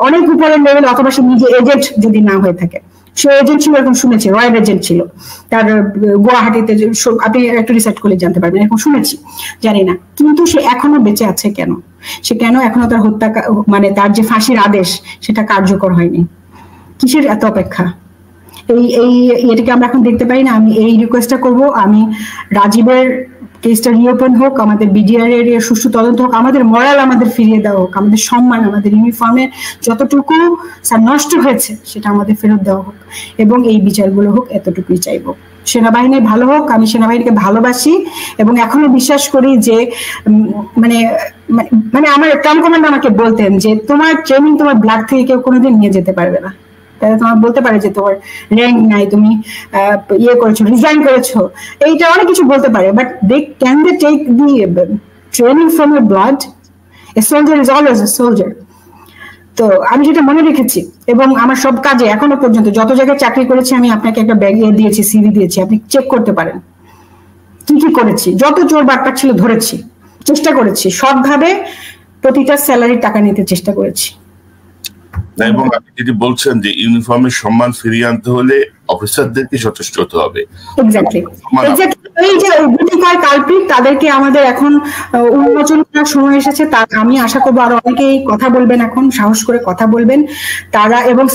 অনেক উপরের লেভেল, অথবা সে নিজে এজেন্ট যদি না হয়ে থাকে। সে এজেন্ট ছিল, এরকম শুনেছি, রয়্যাল এজেন্ট ছিল তার গুয়াহাটিতে, আপনি একটু রিসার্চ করলে জানতে পারবেন, এরকম শুনেছি, জানি না। কিন্তু সে এখনো বেঁচে আছে কেন? সে কেন এখনো তার হত্যা, মানে তার যে ফাঁসির আদেশ সেটা কার্যকর হয়নি? কিসের এত অপেক্ষা? এটাকে আমরা এখন দেখতে পাই না। আমি এই রিকোয়েস্টটা করবো, আমি রাজীবের কেসটা রিওপেন হোক, আমাদের বিডিআর এর সুষ্ঠু তদন্ত হোক, আমাদের মরাল আমাদের ফিরিয়ে দেওয়া হোক, আমাদের সম্মান, আমাদের ইউনিফর্মের যতটুকু নষ্ট হয়েছে সেটা আমাদের ফেরত দেওয়া হোক, এবং এই বিচারগুলো হোক, এতটুকুই চাইবো। সেনাবাহিনী ভালো হোক, আমি সেনাবাহিনীকে ভালোবাসি এবং এখনো বিশ্বাস করি যে মানে মানে আমার ট্রাম কমান্ডার আমাকে বলতেন যে তোমার ট্রেনিং তোমার ব্লাড থেকে কেউ কোনোদিন নিয়ে যেতে পারবে না। তোমার বলতে পারে যে তোমার র্যাঙ্ক নাই, তুমি করেছো, রিজাইন করেছো, এইটা অনেক কিছু বলতে পারে, but they can they take the training from your blood? A soldier is always a soldier. তো আমি যেটা মনে রেখেছি, এবং আমার সব কাজে এখনো পর্যন্ত যত জায়গায় চাকরি করেছি, আমি আপনাকে একটা ব্যাগ দিয়েছি, সিভি দিয়েছি, আপনি চেক করতে পারেন কি কি করেছি। যত চোর বাটপার ছিল ধরেছি, চেষ্টা করেছি, সবভাবে প্রতিটা স্যালারির টাকা নিতে চেষ্টা করেছি। এবং আপনি যেটি বলছেন যে ইউনিফর্মের সম্মান ফিরিয়ে আনতে হলে অফিসারদেরকে যথেষ্ট হতে হবে। এই যে গুটিকয় কালপ্রিট, তাদেরকে আমাদের এখন উন্মোচন করার সময় এসেছে। আমি আশা করবো আরো অনেকেই কথা বলবেন, এখন সাহস করে কথা বলবেন তারা, এবং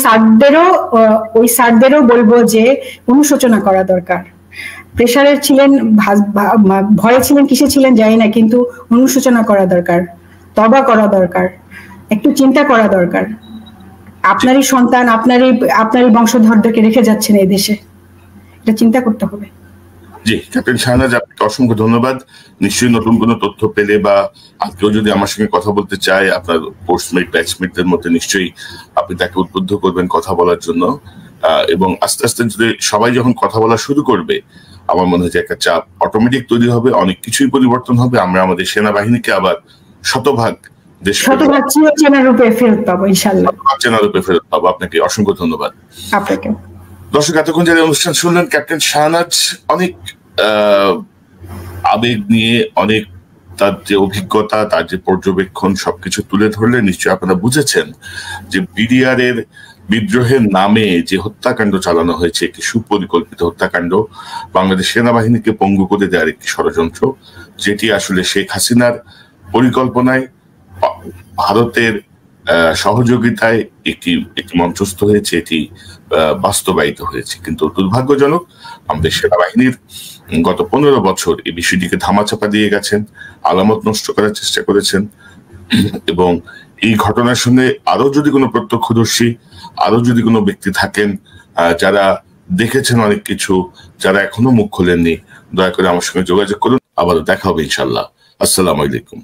স্যারদেরও বলবো যে অনুশোচনা করা দরকার। প্রেসারে ছিলেন, ভয়ে ছিলেন, কিসে ছিলেন জানি না, কিন্তু অনুশোচনা করা দরকার, তওবা করা দরকার, একটু চিন্তা করা দরকার। আপনারই সন্তান, আপনারই বংশধরদেরকে রেখে যাচ্ছেন এই দেশে, এটা চিন্তা করতে হবে। জি, ক্যাপ্টেন শাহনাজ, আপনাকে অসংখ্য ধন্যবাদ। নিশ্চয়ই নতুন কোনো তথ্য পেলে বা কেউ যদি আমার সঙ্গে কথা বলতে চায়, আপনার কোর্সমেট ব্যাচমেটদের মধ্যে নিশ্চয়ই আপনি তাকে উদ্বুদ্ধ করবেন কথা বলার জন্য। এবং আস্তে আস্তে যদি সবাই যখন কথা বলা শুরু করবে, আমার মনে হয় যে একটা চাপ অটোমেটিক তৈরি হবে, অনেক কিছুই পরিবর্তন হবে। আমরা আমাদের সেনাবাহিনীকে আবার শতভাগ চেনা রূপে ফেরত পাবো, ইনশাআল্লাহ চেনা রূপে ফেরত পাবো। আপনাকে অসংখ্য ধন্যবাদ। আপনাকে। দর্শক, এতক্ষণ যারা অনুষ্ঠান শুনলেন, ক্যাপ্টেন শাহনাজ অনেক আবেগ নিয়ে, অনেক তার যে অভিজ্ঞতা, তার যে পর্যবেক্ষণ, সবকিছু তুলে ধরলে নিশ্চয়ই আপনারা বুঝেছেন যে বিডিআর এর বিদ্রোহের নামে যে হত্যাকাণ্ড চালানো হয়েছে, একটি সুপরিকল্পিত হত্যাকাণ্ড, বাংলাদেশ সেনাবাহিনীকে পঙ্গু করে দেওয়ার একটি ষড়যন্ত্র, যেটি আসলে শেখ হাসিনার পরিকল্পনায়, ভারতের সহযোগিতায় একটি মঞ্চস্থ হয়েছে, এটি বাস্তবায়িত হয়েছে। কিন্তু দুর্ভাগ্যজনক, আমাদের সেনাবাহিনীর গত 15 বছর এই বিষয়টিকে ধামাচাপা দিয়ে গেছেন, আলামত নষ্ট করার চেষ্টা করেছেন। এবং এই ঘটনার সঙ্গে আরো যদি কোনো প্রত্যক্ষদর্শী, আরো যদি কোনো ব্যক্তি থাকেন যারা দেখেছেন অনেক কিছু, যারা এখনো মুখ খোলেননি, দয়া করে আমার সঙ্গে যোগাযোগ করুন। আবারও দেখা হবে ইনশাল্লাহ। আসসালামু আলাইকুম।